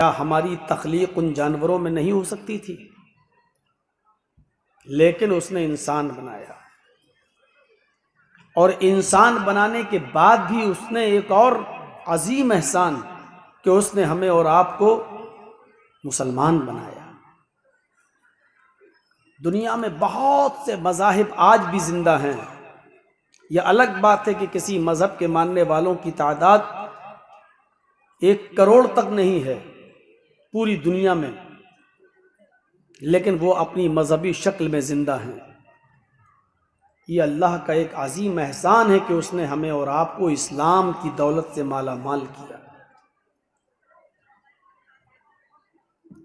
क्या हमारी तख्लीक उन जानवरों में नहीं हो सकती थी? लेकिन उसने इंसान बनाया, और इंसान बनाने के बाद भी उसने एक और अजीम एहसान कि उसने हमें और आपको मुसलमान बनाया। दुनिया में बहुत से मज़ाहिब आज भी जिंदा हैं। यह अलग बात है कि किसी मज़हब के मानने वालों की तादाद 1 करोड़ तक नहीं है पूरी दुनिया में, लेकिन वो अपनी मजहबी शक्ल में जिंदा हैं। ये अल्लाह का एक अजीम एहसान है कि उसने हमें और आपको इस्लाम की दौलत से माला माल किया।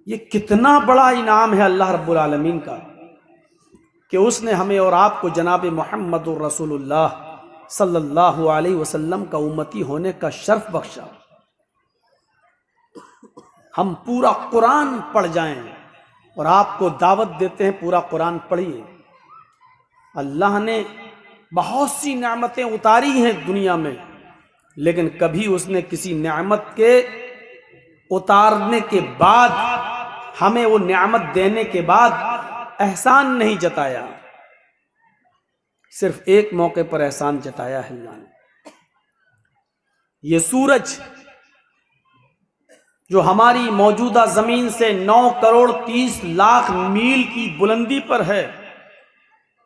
ये कितना बड़ा इनाम है अल्लाह रब्बुल आलमीन का कि उसने हमें और आपको जनाब मुहम्मदुर रसूलुल्लाह सल्लल्लाहु अलैहि वसल्लम का उम्मती होने का शर्फ बख्शा। हम पूरा कुरान पढ़ जाएं और आपको दावत देते हैं पूरा कुरान पढ़िए। अल्लाह ने बहुत सी नेमतें उतारी हैं दुनिया में, लेकिन कभी उसने किसी नेमत के उतारने के बाद, हमें वो नेमत देने के बाद एहसान नहीं जताया। सिर्फ एक मौके पर एहसान जताया है अल्लाह ने। ये सूरज जो हमारी मौजूदा जमीन से 9 करोड़ 30 लाख मील की बुलंदी पर है,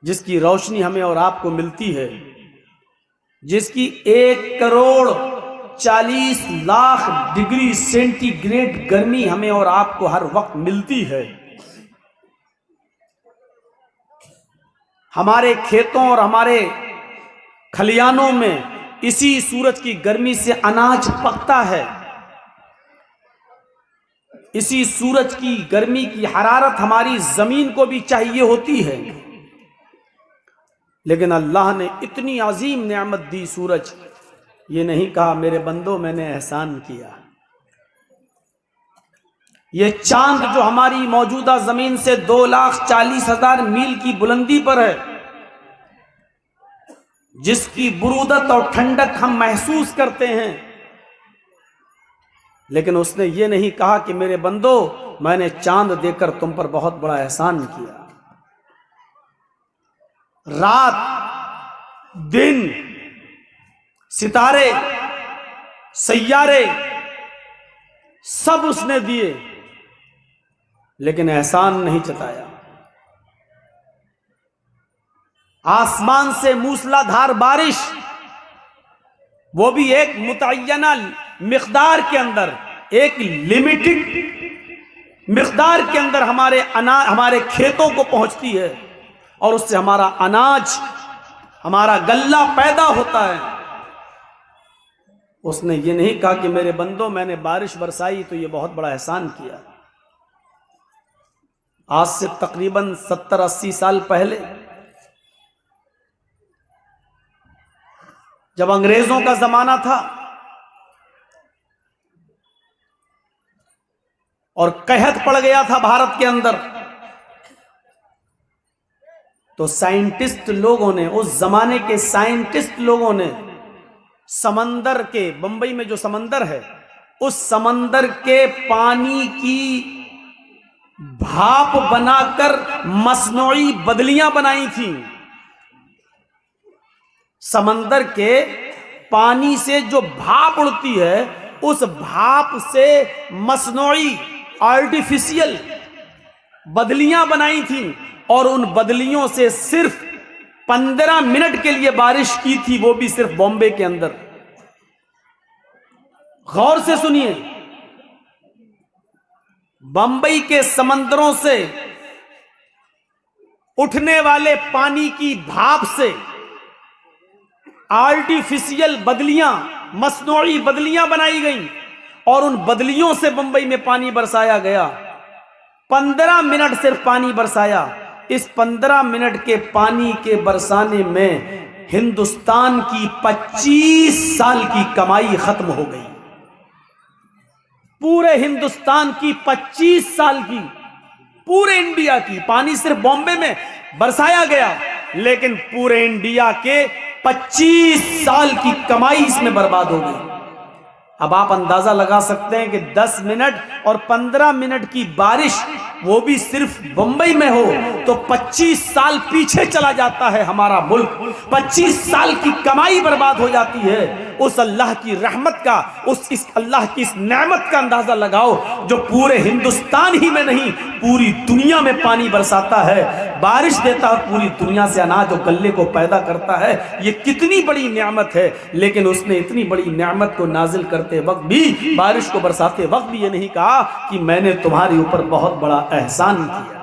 जिसकी रोशनी हमें और आपको मिलती है, जिसकी 1 करोड़ 40 लाख डिग्री सेंटीग्रेड गर्मी हमें और आपको हर वक्त मिलती है। हमारे खेतों और हमारे खलियानों में इसी सूरज की गर्मी से अनाज पकता है। इसी सूरज की गर्मी की हरारत हमारी जमीन को भी चाहिए होती है, लेकिन अल्लाह ने इतनी अजीम नेमत दी सूरज, ये नहीं कहा मेरे बंदो मैंने एहसान किया। ये चांद जो हमारी मौजूदा जमीन से 2,40,000 मील की बुलंदी पर है, जिसकी बुरूदत और ठंडक हम महसूस करते हैं, लेकिन उसने ये नहीं कहा कि मेरे बंदो मैंने चांद देकर तुम पर बहुत बड़ा एहसान किया। रात दिन सितारे सैयारे सब उसने दिए, लेकिन एहसान नहीं जताया। आसमान से मूसलाधार बारिश, वो भी एक मुतय्यना मिकदार के अंदर, एक लिमिटेड मिकदार के अंदर हमारे खेतों को पहुंचती है, और उससे हमारा अनाज, हमारा गल्ला पैदा होता है। उसने ये नहीं कहा कि मेरे बंदो मैंने बारिश बरसाई तो ये बहुत बड़ा एहसान किया। आज से तकरीबन 70-80 साल पहले जब अंग्रेजों का जमाना था और कहत पड़ गया था भारत के अंदर, तो साइंटिस्ट लोगों ने, उस जमाने के साइंटिस्ट लोगों ने समंदर के, बंबई में जो समंदर है, उस समंदर के पानी की भाप बनाकर मसनूई बदलियां बनाई थी। समंदर के पानी से जो भाप उड़ती है, उस भाप से मसनूई आर्टिफिशियल बदलियां बनाई थी, और उन बदलियों से सिर्फ 15 मिनट के लिए बारिश की थी, वो भी सिर्फ बॉम्बे के अंदर। गौर से सुनिए, बंबई के समंदरों से उठने वाले पानी की भाप से आर्टिफिशियल बदलियां, मसनूई बदलियां बनाई गईं, और उन बदलियों से बंबई में पानी बरसाया गया। 15 मिनट सिर्फ पानी बरसाया। इस 15 मिनट के पानी के बरसाने में हिंदुस्तान की 25 साल की कमाई खत्म हो गई। पूरे हिंदुस्तान की 25 साल की, पूरे इंडिया की। पानी सिर्फ बॉम्बे में बरसाया गया, लेकिन पूरे इंडिया के 25 साल की कमाई इसमें बर्बाद हो गई। अब आप अंदाजा लगा सकते हैं कि 10 मिनट और 15 मिनट की बारिश, वो भी सिर्फ बंबई में हो तो 25 साल पीछे चला जाता है हमारा मुल्क। 25 साल की कमाई बर्बाद हो जाती है। उस अल्लाह की रहमत का, इस अल्लाह की इस नेमत का अंदाजा लगाओ जो पूरे हिंदुस्तान ही में नहीं पूरी दुनिया में पानी बरसाता है, बारिश देता है, पूरी दुनिया से अनाज और गल्ले को पैदा करता है। ये कितनी बड़ी नेमत है। लेकिन उसने इतनी बड़ी नेमत को नाजिल करते वक्त भी, बारिश को बरसाते वक्त भी ये नहीं कहा कि मैंने तुम्हारे ऊपर बहुत बड़ा एहसान किया।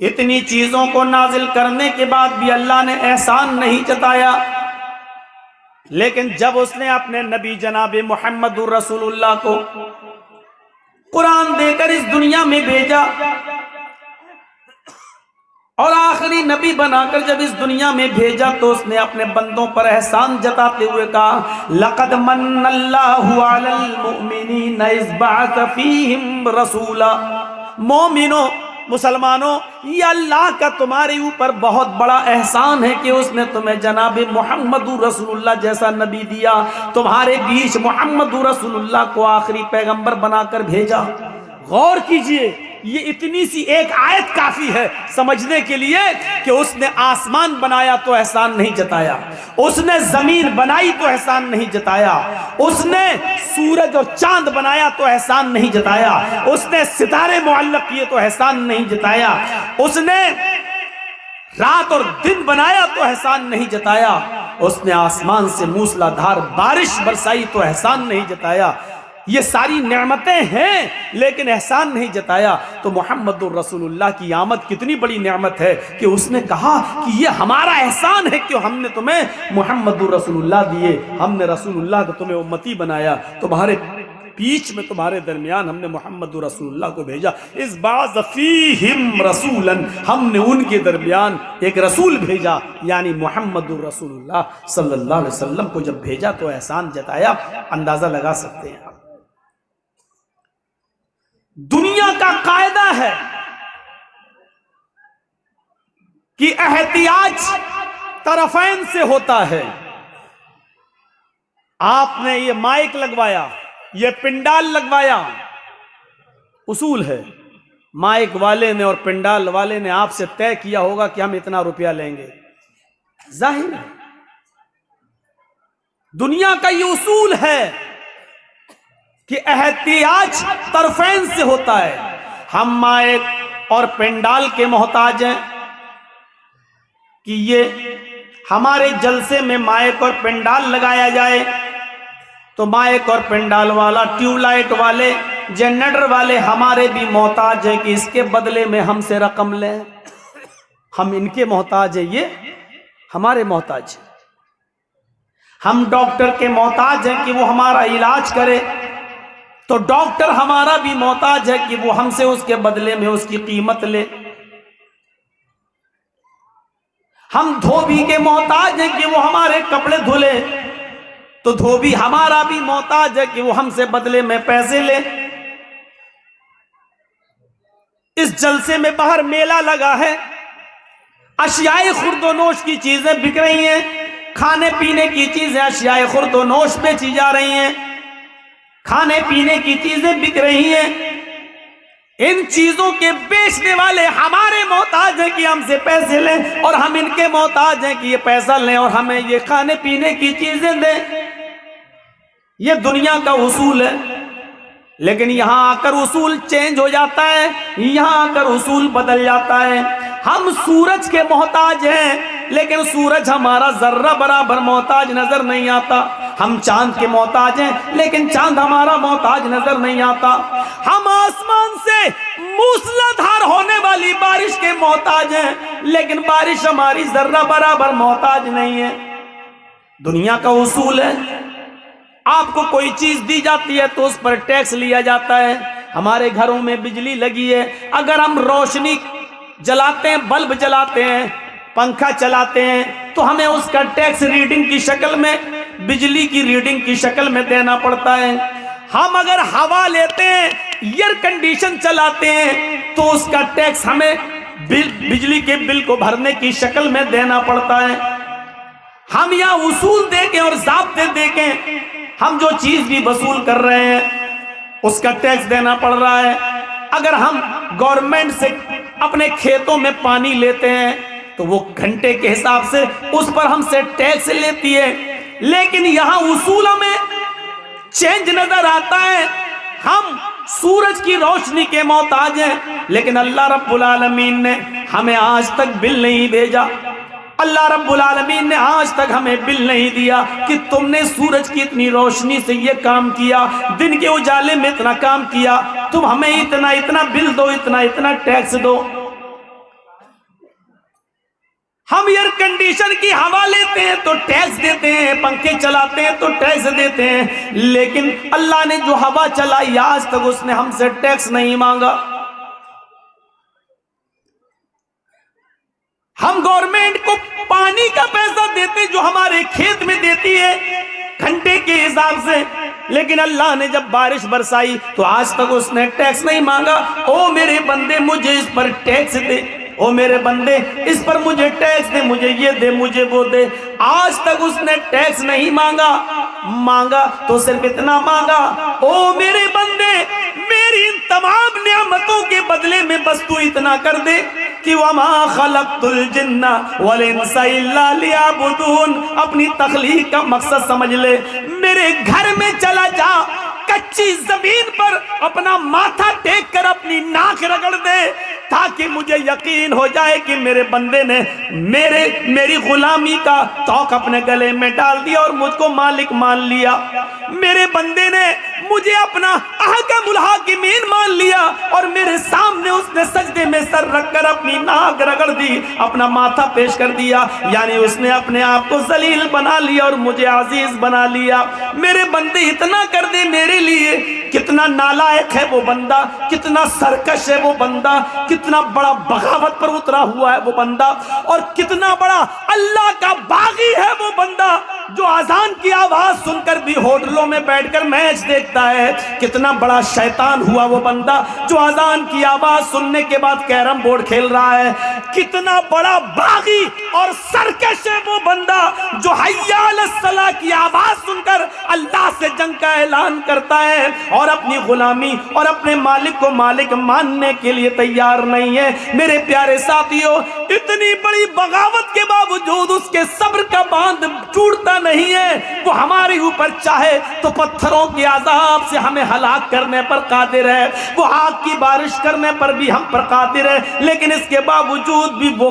इतनी चीजों को नाजिल करने के बाद भी अल्लाह ने एहसान नहीं जताया। लेकिन जब उसने अपने नबी जनाब मुहम्मदुर रसूलुल्लाह को कुरान देकर इस दुनिया में भेजा और आखिरी नबी बनाकर जब इस दुनिया में भेजा, तो उसने अपने बंदों पर एहसान जताते हुए कहा, लक़द मन्नल्लाहु अलल मुमिनीन इज़ बअस फीहिम रसूला। मोमिनो, मुसलमानों, ये अल्लाह का तुम्हारे ऊपर बहुत बड़ा एहसान है कि उसने तुम्हें जनाब मुहम्मदुर रसूलुल्लाह जैसा नबी दिया, तुम्हारे बीच मुहम्मदुर रसूलुल्लाह को आखिरी पैगंबर बनाकर भेजा। गौर कीजिए, ये इतनी सी एक आयत काफी है समझने के लिए कि उसने आसमान बनाया तो एहसान नहीं जताया, उसने जमीन बनाई तो एहसान नहीं जताया, उसने सूरज और चांद बनाया तो एहसान नहीं जताया, उसने सितारे मुअल्लक किए तो एहसान नहीं जताया, उसने रात और दिन बनाया तो एहसान नहीं जताया, उसने आसमान से मूसलाधार बारिश बरसाई तो एहसान नहीं जताया। ये सारी नेमतें हैं लेकिन एहसान नहीं जताया। तो मुहम्मदुर रसूलुल्लाह की आमद कितनी बड़ी नेमत है कि उसने कहा कि ये हमारा एहसान है कि हमने तुम्हें मुहम्मदुर रसूलुल्लाह दिए, हमने रसूलुल्लाह को तुम्हें उम्मती बनाया, तुम्हारे बीच में, तुम्हारे दरमियान हमने मुहम्मदुर रसूलुल्लाह को भेजा। इस बाज़ फीहिम रसूलन, हमने उनके दरमियान एक रसूल भेजा, यानी मुहम्मदुर रसूलुल्लाह सल्लल्लाहु अलैहि वसल्लम को जब भेजा तो एहसान जताया। अंदाजा लगा सकते हैं आप। दुनिया का कायदा है कि एहतियाज तरफैन से होता है। आपने ये माइक लगवाया, ये पिंडाल लगवाया, उसूल है, माइक वाले ने और पिंडाल वाले ने आपसे तय किया होगा कि हम इतना रुपया लेंगे, जाहिर है दुनिया का ये उसूल है कि एहतियाज तरफैन से होता है। हम माइक और पिंडाल के मोहताज हैं कि ये हमारे जलसे में माइक और पिंडाल लगाया जाए, तो माइक और पिंडाल वाला, ट्यूबलाइट वाले, जनरेटर वाले हमारे भी मोहताज हैं कि इसके बदले में हमसे रकम लें। हम इनके मोहताज हैं, ये हमारे मोहताज हैं। हम डॉक्टर के मोहताज हैं कि वो हमारा इलाज करे, तो डॉक्टर हमारा भी मोहताज है कि वो हमसे उसके बदले में उसकी कीमत ले। हम धोबी के मोहताज हैं कि वो हमारे कपड़े धुले, तो धोबी हमारा भी मोहताज है कि वो हमसे बदले में पैसे ले। इस जलसे में बाहर मेला लगा है, अशियाए खुर्दोनोश की चीजें बिक रही हैं, खाने पीने की चीजें अशियाए खुर्दोनोश बेची जा रही हैं, खाने पीने की चीजें बिक रही हैं। इन चीजों के बेचने वाले हमारे मोहताज हैं कि हमसे पैसे लें, और हम इनके मोहताज हैं कि ये पैसा लें और हमें ये खाने पीने की चीजें दें। ये दुनिया का उसूल है। लेकिन यहां आकर उसूल चेंज हो जाता है, यहां आकर उसूल बदल जाता है। हम सूरज के मोहताज हैं, लेकिन सूरज हमारा जर्रा बराबर मोहताज नजर नहीं आता। हम चांद के मोहताज हैं, लेकिन चांद हमारा मोहताज नजर नहीं आता। हम आसमान से मूसलाधार होने वाली बारिश के मोहताज हैं, लेकिन बारिश हमारी जर्रा बराबर मोहताज नहीं है। दुनिया का उसूल है, आपको कोई चीज दी जाती है तो उस पर टैक्स लिया जाता है। हमारे घरों में बिजली लगी है, अगर हम रोशनी जलाते हैं, बल्ब जलाते हैं, पंखा चलाते हैं, तो हमें उसका टैक्स रीडिंग की शक्ल में, बिजली की रीडिंग की शक्ल में देना पड़ता है। हम अगर हवा लेते हैं, एयर कंडीशन चलाते हैं, तो उसका टैक्स हमें बिजली के बिल को भरने की शक्ल में देना पड़ता है। हम यहाँ उसूल देके और ज़ाब्ते देके हम जो चीज भी वसूल कर रहे हैं उसका टैक्स देना पड़ रहा है। अगर हम गवर्नमेंट से अपने खेतों में पानी लेते हैं तो वो घंटे के हिसाब से उस पर हमसे टैक्स लेती है, लेकिन यहाँ उसूलों में चेंज नजर आता है। हम सूरज की रोशनी के मोहताज हैं, लेकिन अल्लाह रब्बुल आलमीन ने हमें आज तक बिल नहीं भेजा। अल्लाह रब्बुल आलमीन ने आज तक हमें बिल नहीं दिया कि तुमने सूरज की इतनी रोशनी से ये काम किया, दिन के उजाले में इतना काम किया, तुम हमें इतना इतना बिल दो, इतना इतना टैक्स दो। हम एयर कंडीशन की हवा लेते हैं तो टैक्स देते हैं, पंखे चलाते हैं तो टैक्स देते हैं, लेकिन अल्लाह ने जो हवा चलाई आज तक उसने हमसे टैक्स नहीं मांगा। हम गवर्नमेंट को पानी का पैसा देते जो हमारे खेत में देती है घंटे के हिसाब से, लेकिन अल्लाह ने जब बारिश बरसाई तो आज तक उसने टैक्स नहीं मांगा। ओ मेरे बंदे मुझे इस पर टैक्स दे, ओ मेरे बंदे इस पर मुझे टैक्स दे, मुझे ये दे, मुझे वो दे। आज तक उसने टैक्स नहीं मांगा। मांगा तो सिर्फ इतना मांगा, ओ मेरे बंदे मेरी इन तमाम नियामतों के बदले में बस तू इतना कर दे कि वमा खलक़तुल जिन्ना वल इंसा इल्ला लियअबुदून। अपनी तख्लीक का मकसद समझ ले। मेरे घर में चला जा, कच्ची जमीन पर अपना माथा टेक कर अपनी नाक रगड़ दे, ताकि मुझे यकीन हो जाए कि मेरे बंदे ने मेरी गुलामी का तौक अपने गले में डाल दिया और मुझको मालिक मान लिया। मेरे बंदे ने मुझे अपना अहकमुल हाकिमीन मान लिया और मेरे सामने उसने सजदे में सर रखकर अपनी नाक रगड़ दी, अपना माथा पेश कर दिया, यानी उसने अपने आप को जलील बना लिया और मुझे अजीज बना लिया। मेरे बंदे इतना कर दे मेरे लिए। कितना नालायक है वो बंदा, कितना सरकश है वो बंदा, कितना बड़ा बगावत पर उतरा हुआ है वो बंदा, और कितना बड़ा अल्लाह का बागी है वो बंदा जो अजान की आवाज सुनकर भी होटलों में बैठकर मैच देखता है। कितना बड़ा शैतान हुआ वो बंदा जो अजान की आवाज सुनने के बाद कैरम बोर्ड खेल रहा है। कितना बड़ा बागी और सरकश है वो बंदा जो हय्या अलस सलाह की आवाज सुनकर अल्लाह से जंग का ऐलान करता है और अपनी गुलामी और अपने मालिक को मालिक मानने के लिए तैयार नहीं है। मेरे प्यारे साथियों, इतनी बड़ी बगावत के बावजूद उसके सब्र का बांध टूटता नहीं है। वो हमारे ऊपर चाहे तो पत्थरों के अजाब से हमें हलाक करने पर कादिर है, वो आग की बारिश करने पर भी हम पर कादिर है, लेकिन इसके बावजूद भी वो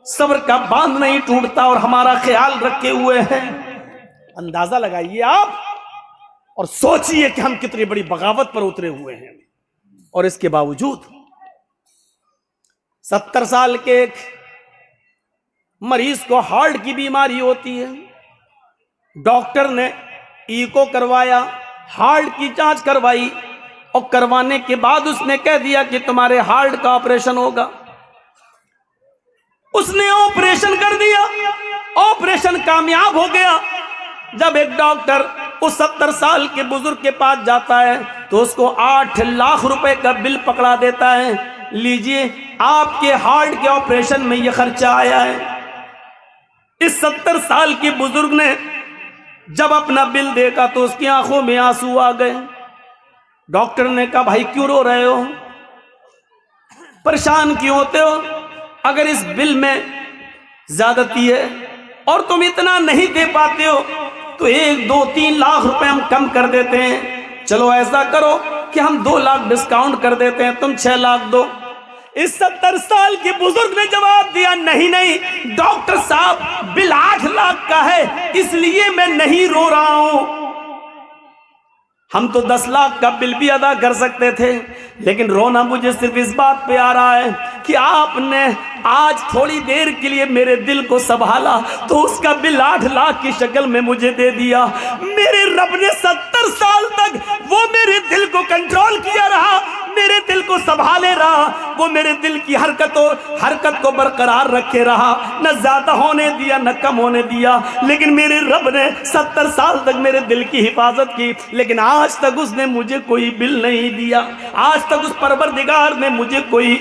सब्र का बांध नहीं टूटता और हमारा ख्याल रखे हुए हैं। अंदाजा लगाइए आप और सोचिए कि हम कितनी बड़ी बगावत पर उतरे हुए हैं। और इसके बावजूद 70 साल के एक मरीज को हार्ट की बीमारी होती है, डॉक्टर ने ईको करवाया, हार्ट की जांच करवाई और करवाने के बाद उसने कह दिया कि तुम्हारे हार्ट का ऑपरेशन होगा। उसने ऑपरेशन कर दिया, ऑपरेशन कामयाब हो गया। जब एक डॉक्टर उस 70 साल के बुजुर्ग के पास जाता है तो उसको 8 लाख रुपए का बिल पकड़ा देता है, लीजिए आपके हार्ट के ऑपरेशन में यह खर्चा आया है। इस 70 साल के बुजुर्ग ने जब अपना बिल देखा तो उसकी आंखों में आंसू आ गए। डॉक्टर ने कहा, भाई क्यों रो रहे हो, परेशान क्यों होते हो? अगर इस बिल में ज्यादती है और तुम इतना नहीं दे पाते हो तो 1, 2, 3 लाख रुपए हम कम कर देते हैं। चलो ऐसा करो कि हम 2 लाख डिस्काउंट कर देते हैं, तुम 6 लाख दो। इस 70 साल के बुजुर्ग ने जवाब दिया, नहीं नहीं डॉक्टर साहब, बिल 8 लाख का है इसलिए मैं नहीं रो रहा हूं। हम तो 10 लाख का बिल भी अदा कर सकते थे, लेकिन रोना मुझे सिर्फ इस बात पे आ रहा है कि आपने आज थोड़ी देर के लिए मेरे दिल को संभाला तो उसका बिल 8 लाख की शक्ल में मुझे दे दिया। मेरे रब ने 70 साल तक वो मेरे दिल को कंट्रोल किया रहा, मेरे दिल को संभाले रहा, वो मेरे दिल की हरकत को बरकरार रखे रहा, न ज्यादा होने दिया न कम होने दिया। लेकिन मेरे रब ने 70 साल तक मेरे दिल की हिफाजत की, लेकिन आज तक उसने मुझे कोई बिल नहीं दिया। आज तक उस परवरदिगार ने मुझे कोई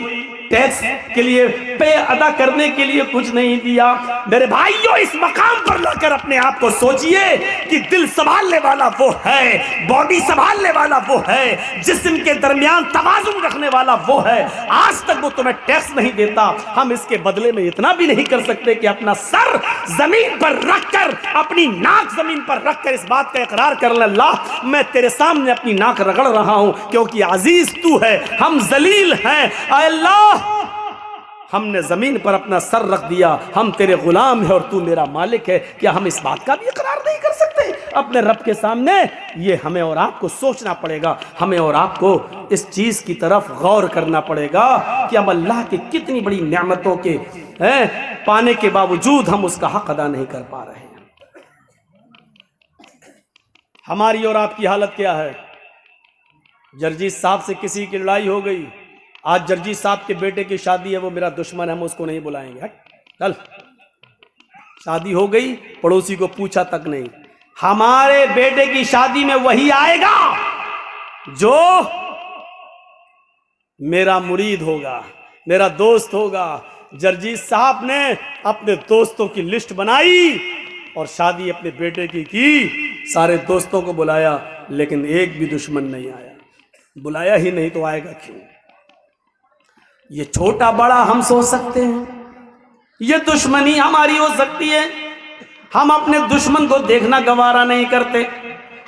टैक्स के लिए पे अदा करने के लिए कुछ नहीं दिया। मेरे भाइयों, इस मकाम पर लाकर अपने आप को सोचिए कि दिल संभालने वाला वो है, बॉडी संभालने वाला वो है, जिस्म के दरमियान तवाज़ुन रखने वाला वो है। आज तक वो तुम्हें टैक्स नहीं देता, हम इसके बदले में इतना भी नहीं कर सकते कि अपना सर जमीन पर रखकर, अपनी नाक जमीन पर रखकर इस बात का इकरार कर ले, अल्लाह मैं तेरे सामने अपनी नाक रगड़ रहा हूं क्योंकि अजीज तू है, हम जलील हैं। अल्लाह, हमने जमीन पर अपना सर रख दिया, हम तेरे गुलाम हैं और तू मेरा मालिक है। क्या हम इस बात का भी इकरार नहीं कर सकते अपने रब के सामने? ये हमें और आपको सोचना पड़ेगा, हमें और आपको इस चीज की तरफ गौर करना पड़ेगा कि हम अल्लाह की कितनी बड़ी नेमतों के पाने के बावजूद हम उसका हक अदा नहीं कर पा रहे हैं। हमारी और आपकी हालत क्या है? जर्जीत साहब से किसी की लड़ाई हो गई, आज जर्जीत साहब के बेटे की शादी है, वो मेरा दुश्मन है, हम उसको नहीं बुलाएंगे। हट चल, शादी हो गई, पड़ोसी को पूछा तक नहीं। हमारे बेटे की शादी में वही आएगा जो मेरा मुरीद होगा, मेरा दोस्त होगा। जर्जीत साहब ने अपने दोस्तों की लिस्ट बनाई और शादी अपने बेटे की सारे दोस्तों को बुलाया, लेकिन एक भी दुश्मन नहीं आया। बुलाया ही नहीं तो आएगा क्यों? ये छोटा बड़ा हम सोच सकते हैं, ये दुश्मनी हमारी हो सकती है। हम अपने दुश्मन को देखना गवारा नहीं करते,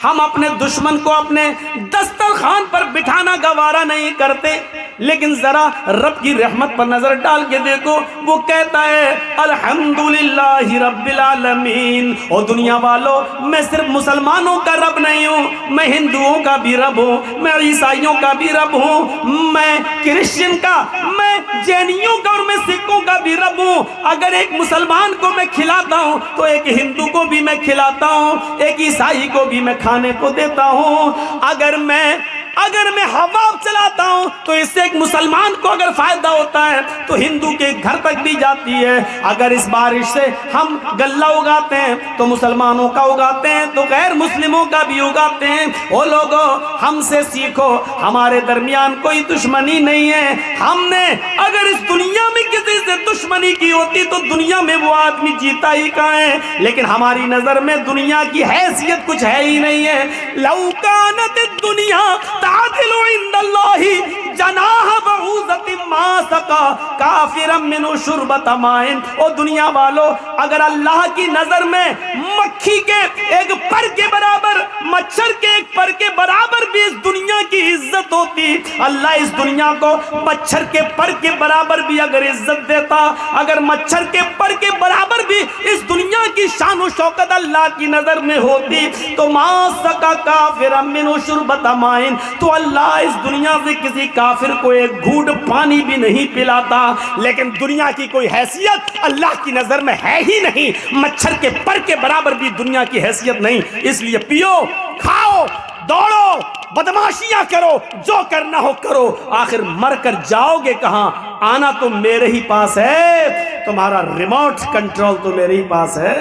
हम अपने दुश्मन को अपने दस्तरखान पर बिठाना गवारा नहीं करते। लेकिन जरा रब की रहमत पर नजर डाल के देखो, वो कहता है अल्हम्दुलिल्लाहि रब्बिल आलमीन। और दुनिया वालों, मैं सिर्फ मुसलमानों का रब नहीं हूँ, मैं हिंदुओं का भी रब हूँ, मैं ईसाइयों का भी रब हूँ, मैं क्रिश्चियन का, मैं जैनियों का और मैं सिखों का भी रब हूँ। अगर एक मुसलमान को मैं खिलाता हूँ तो एक हिंदू को भी मैं खिलाता हूँ, एक ईसाई को भी मैं खाने को देता हूँ। अगर मैं हवा चलाता हूं तो इससे एक मुसलमान को अगर फायदा होता है तो हिंदू के घर तक भी जाती है। अगर इस बारिश से हम गल्ला उगाते हैं तो मुसलमानों का उगाते हैं, तो गैर मुस्लिमों का भी उगाते हैं। ओ लोगों, हमसे सीखो, हमारे दरमियान कोई दुश्मनी नहीं है। हमने अगर इस दुनिया में किसी से दुश्मनी की होती तो दुनिया में वो आदमी जीता ही कहाँ है। लेकिन हमारी नजर में दुनिया की हैसियत कुछ है ही नहीं है। लौ कानत दुनिया तादिलु इंदल्लाहि जनाह बऊज़तिन मा सका काफिरम मिनु शुरबत माइन। ओ दुनिया वालों, अगर अल्लाह की नजर में मक्खी के एक पर के बराबर, मच्छर के एक पर के बराबर भी इस दुनिया की इज्जत होती, अल्लाह इस दुनिया को मच्छर के पर के बराबर भी अगर इज्जत देता, अगर मच्छर के पर के बराबर भी इस दुनिया की शान और शौकत अल्लाह की नजर में होती, तो मा सका काफिरम मिनु शुरबत माइन, तो अल्लाह इस दुनिया से किसी काफिर को एक घूंट पानी भी नहीं पिलाता। लेकिन दुनिया की कोई हैसियत अल्लाह की नजर में है ही नहीं, मच्छर के पर के बराबर भी दुनिया की हैसियत नहीं। इसलिए पियो, खाओ, दौड़ो, बदमाशियां करो, जो करना हो करो, आखिर मर कर जाओगे कहां? आना तो मेरे ही पास है, तुम्हारा रिमोट कंट्रोल तो मेरे ही पास है।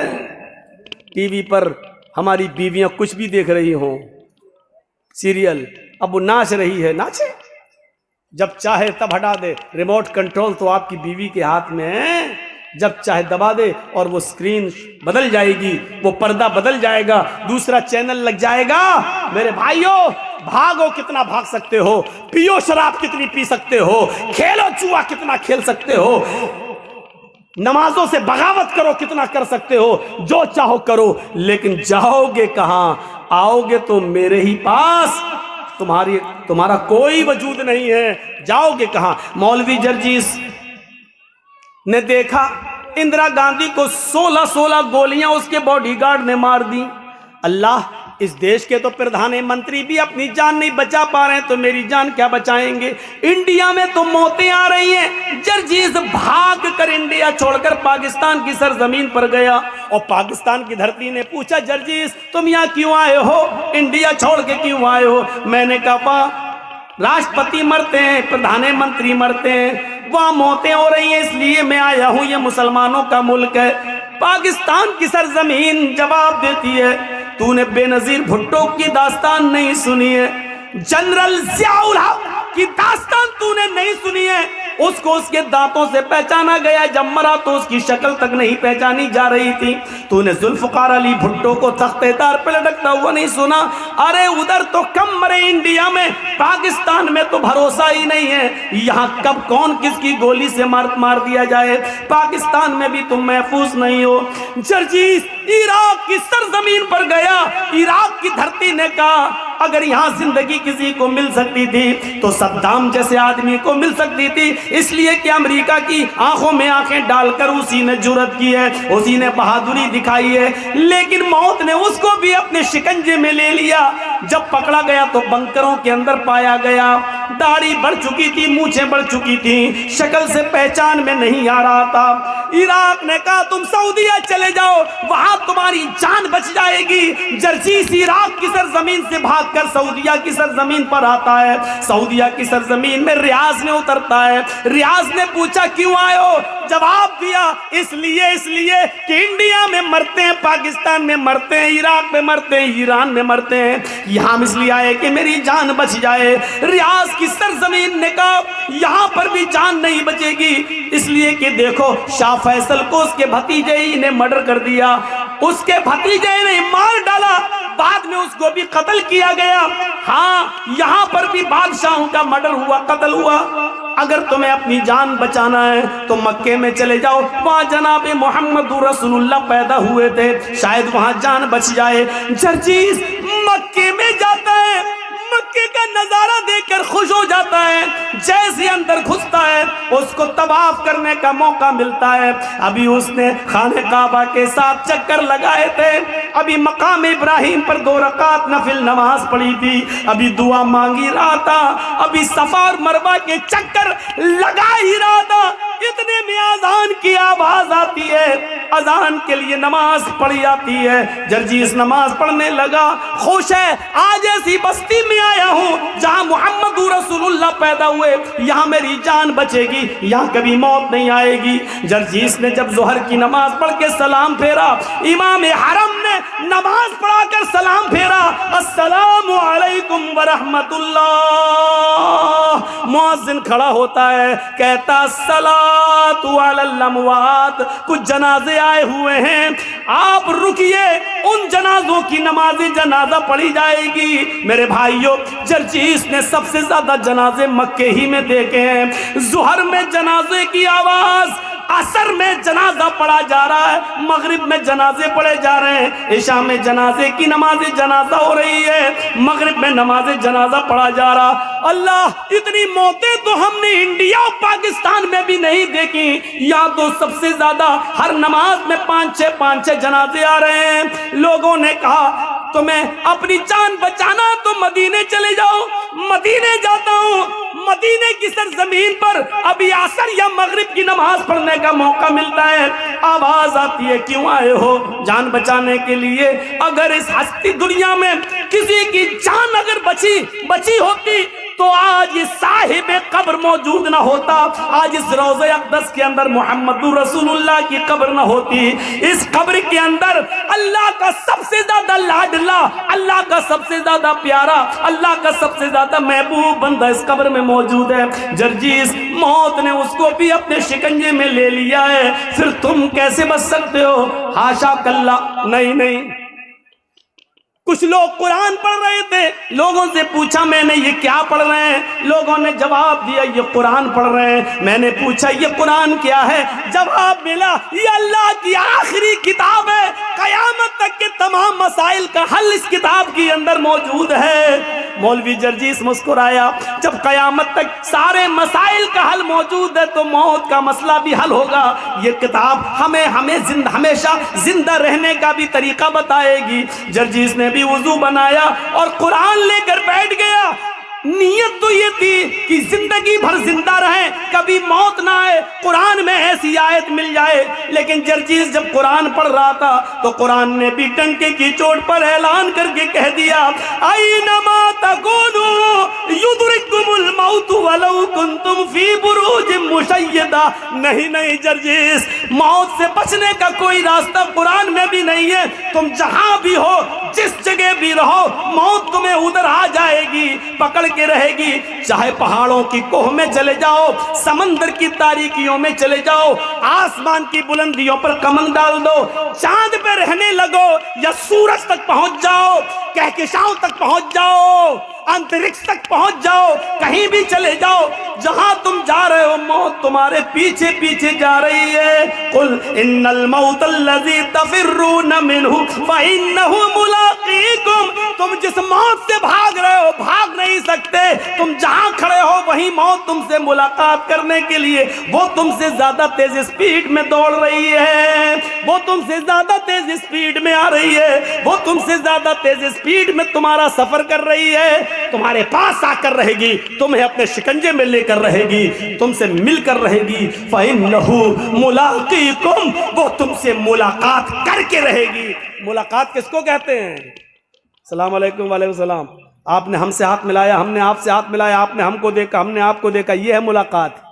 टीवी पर हमारी बीवियां कुछ भी देख रही हो, सीरियल, अब वो नाच रही है, नाचे, जब चाहे तब हटा दे। रिमोट कंट्रोल तो आपकी बीवी के हाथ में है, जब चाहे दबा दे और वो स्क्रीन बदल जाएगी, वो पर्दा बदल जाएगा, दूसरा चैनल लग जाएगा। मेरे भाइयों, भागो कितना भाग सकते हो, पियो शराब कितनी पी सकते हो, खेलो जुआ कितना खेल सकते हो, नमाजों से बगावत करो कितना कर सकते हो, जो चाहो करो, लेकिन जाओगे कहां? आओगे तो मेरे ही पास, तुम्हारा कोई वजूद नहीं है, जाओगे कहां? मौलवी जर्जीस ने देखा इंदिरा गांधी को 16 गोलियां उसके बॉडीगार्ड ने मार दी। अल्लाह, इस देश के तो प्रधानमंत्री भी अपनी जान नहीं बचा पा रहे हैं, तो मेरी जान क्या बचाएंगे? इंडिया में तो मौतें आ रही हैं। जर्जीस भाग कर इंडिया छोड़कर पाकिस्तान की सरजमीन पर गया और पाकिस्तान की धरती ने पूछा, जर्जीस तुम यहाँ क्यों आए हो, इंडिया छोड़ के क्यों आए हो? मैंने कहा, राष्ट्रपति मरते हैं, प्रधानमंत्री मरते हैं, वहां मौतें हो रही हैं, इसलिए मैं आया हूं, ये मुसलमानों का मुल्क है। पाकिस्तान की सरजमीन जवाब देती है, तूने बेनजीर भुट्टो की दास्तान नहीं सुनी है, जनरल जियाउल हक की दास्तान तूने नहीं सुनी है, उसको उसके दांतों से पहचाना गया, जब मरा तो उसकी शक्ल तक नहीं पहचानी जा रही थी। तूने जुल्फकार अली भुट्टो को तख्तेदार पे लटकता हुआ नहीं सुना? अरे उधर तो कम मरे इंडिया में, पाकिस्तान में तो भरोसा ही नहीं है, यहाँ कब कौन किसकी गोली से मार दिया जाए। पाकिस्तान में भी तुम महफूज नहीं हो। जर्जीस इराक की सरजमीन पर गया, इराक की धरती ने कहा अगर यहाँ जिंदगी किसी को मिल सकती थी तो सद्दाम जैसे आदमी को मिल सकती थी, इसलिए कि अमेरिका की आंखों में आंखें डालकर उसी ने जुर्रत की है, उसी ने बहादुरी दिखाई है। लेकिन मौत ने उसको भी अपने शिकंजे में ले लिया। जब पकड़ा गया तो बंकरों के अंदर पाया गया, दाढ़ी बढ़ चुकी थी, मूछें बढ़ चुकी थी, शक्ल से पहचान में नहीं आ रहा था। इराक ने कहा तुम सऊदीया चले जाओ, वहां तुम्हारी जान बच जाएगी। जर्जीस इराक की सरजमीन से भागकर सऊदीया की सरजमीन पर आता है। सऊदीया की सरजमीन में रियाज में उतरता है। रियाज ने पूछा क्यों आए हो? जवाब दिया इसलिए कि इंडिया में मरते हैं, पाकिस्तान में मरते हैं, इराक में मरते हैं, ईरान में मरते हैं, यहां इसलिए आए कि मेरी जान बच जाए। रियाज की सरजमीन ने कहा यहां पर भी जान नहीं बचेगी, इसलिए कि देखो शाह फैसल को उसके भतीजे ही ने मर्डर कर दिया, उसके भतीजे ने मार डाला, बाद में उसको भी कत्ल किया गया। हाँ, यहां पर भी बादशाहों का मर्डर हुआ, कत्ल हुआ। अगर तुम्हें अपनी जान बचाना है तो मक्के में चले जाओ, वहां जनाब मोहम्मद रसूलुल्लाह पैदा हुए थे, शायद वहां जान बच जाए। जर्जीस मक्के में जाता है, मक्के का नजारा देखकर खुश हो जाता है। जैसे अंदर घुसता है उसको तवाफ करने का मौका मिलता है। अभी उसने खाने काबा के साथ चक्कर लगाए थे, अभी मकाम इब्राहिम पर 2 रकात नफिल नमाज पढ़ी थी, अभी दुआ मांगी रहा था, अभी सफा और मरवा के चक्कर लगा ही रहा था। इतने में अजान की आवाज आती है, अजान के लिए नमाज पढ़ी जाती है। जर्जीस नमाज पढ़ने लगा, खुश है, आज ऐसी बस्ती में आया हूं जहां मोहम्मद रसूलुल्लाह पैदा हुए, यहां मेरी जान बचेगी, यहां कभी मौत नहीं आएगी। जर्जीस ने जब जोहर की नमाज पढ़ के सलाम फेरा, इमाम हरम ने नमाज पढ़ाकर सलाम फेरा, अस्सलामु अलैकुम व रहमतुल्लाह। मुअज्जिन खड़ा होता है, कहता अस्सलातु अलल अमवात, कुछ जनाजे आए हुए हैं, आप रुकिए, उन जनाजों की नमाज़े जनाजा पढ़ी जाएगी। मेरे भाइयों, जर्जीस ने सबसे ज्यादा जनाजे मक्के ही में देखे हैं। जुहर में जनाजे की आवाज, असर में जनाजा पढ़ा जा रहा है, मगरिब में जनाजे पढ़े जा रहे हैं, इशा में जनाजे की नमाज़े जनाजा हो रही है, मगरिब में नमाज़े जनाजा पढ़ा जा रहा। अल्लाह, इतनी मौतें तो हमने इंडिया और पाकिस्तान में भी नहीं देखी। यहाँ तो सबसे ज्यादा हर नमाज में 5-6 जनाजे आ रहे हैं। लोगों ने कहा तुम्हें अपनी जान बचाना तो मदीने चले जाओ। मदीने जाता हूँ, मदीने की सरजमीन पर अभी असर या मगरिब की नमाज पढ़ने का मौका मिलता है, आवाज आती है क्यों आए हो? जान बचाने के लिए। अगर इस हस्ती दुनिया में किसी की जान अगर बची होती तो आज ये साहिब कब्र मौजूद ना होता, आज इस रोज़े अक़दस के अंदर मोहम्मद रसूलुल्लाह की कब्र ना होती। इस कब्र के अंदर अल्लाह का सबसे ज्यादा लाडला, अल्लाह का सबसे ज्यादा प्यारा, अल्लाह का सबसे ज्यादा महबूब बंदा इस कब्र में मौजूद है। जर्जीस, मौत ने उसको भी अपने शिकंजे में ले लिया है, फिर तुम कैसे बच सकते हो? हाशा कल्ला, नहीं। कुछ लोग कुरान पढ़ रहे थे, लोगों से पूछा मैंने ये क्या पढ़ रहे हैं? लोगों ने जवाब दिया ये कुरान पढ़ रहे हैं। मैंने पूछा ये कुरान क्या है? जवाब मिला ये अल्लाह की आखिरी किताब है, कयामत तक के तमाम मसाइल का हल इस किताब के अंदर मौजूद है। मौलवी जर्जीस मुस्कुराया, जब कयामत तक सारे मसाइल का हल मौजूद है तो मौत का मसला भी हल होगा। ये किताब हमें हमेशा जिंदा रहने का भी तरीका बताएगी। जर्जीस ने भी वुजू बनाया और कुरान लेकर बैठ गया। नीयत तो ये थी कि जिंदगी भर जिंदा रहे, कभी मौत ना आए, कुरान में ऐसी आयत मिल जाए। लेकिन जर्जीस जब कुरान पढ़ रहा था तो कुरान ने भी टंके की चोट पर ऐलान करके कह दिया, ऐनमा तकूनू युदरिकुमुल मौत वलौ कुंतुम फी बुरूजिम मुशय्यदा। नहीं जर्जीस, मौत से बचने का कोई रास्ता कुरान में भी नहीं है। तुम जहां भी हो, जिस जगह भी रहो, मौत तुम्हें उधर आ जाएगी। पकड़ के रहेगी। चाहे पहाड़ों की कोह में चले जाओ, समंदर की तारीकियों में चले जाओ, आसमान की बुलंदियों पर कमंद डाल दो, चांद पे रहने लगो या सूरज तक पहुंच जाओ, कहकशाओं तक पहुंच जाओ, अंतरिक्ष तक पहुंच जाओ, कहीं भी चले जाओ, जहां तुम जा रहे हो मौत तुम्हारे पीछे पीछे जा रही है। कुल इन्नल मौतल्लज़ी तफिर्रून मिन्हु फइन्नहु मुलाक़ीकुम। तुम जिस मौत से भाग रहे हो भाग नहीं सकते, तुम जहां खड़े हो वहीं मौत तुमसे मुलाकात करने के लिए, वो तुमसे ज्यादा तेज स्पीड में दौड़ रही है, वो तुमसे ज्यादा तेज स्पीड में आ रही है, वो तुमसे ज्यादा तेज स्पीड में तुम्हारा सफर कर रही है, तुम्हारे पास आकर रहेगी, तुम्हें अपने शिकंजे में लेकर रहेगी, तुमसे मिलकर रहेगी। फइन्नहु मुलाक़ीकुम, वो तुमसे मुलाकात करके रहेगी। मुलाकात किसको कहते हैं? सलाम अलैकुम वालेकुम सलाम। आपने हमसे हाथ मिलाया, हमने आपसे हाथ मिलाया, आपने हमको देखा, हमने आपको देखा, ये है मुलाकात।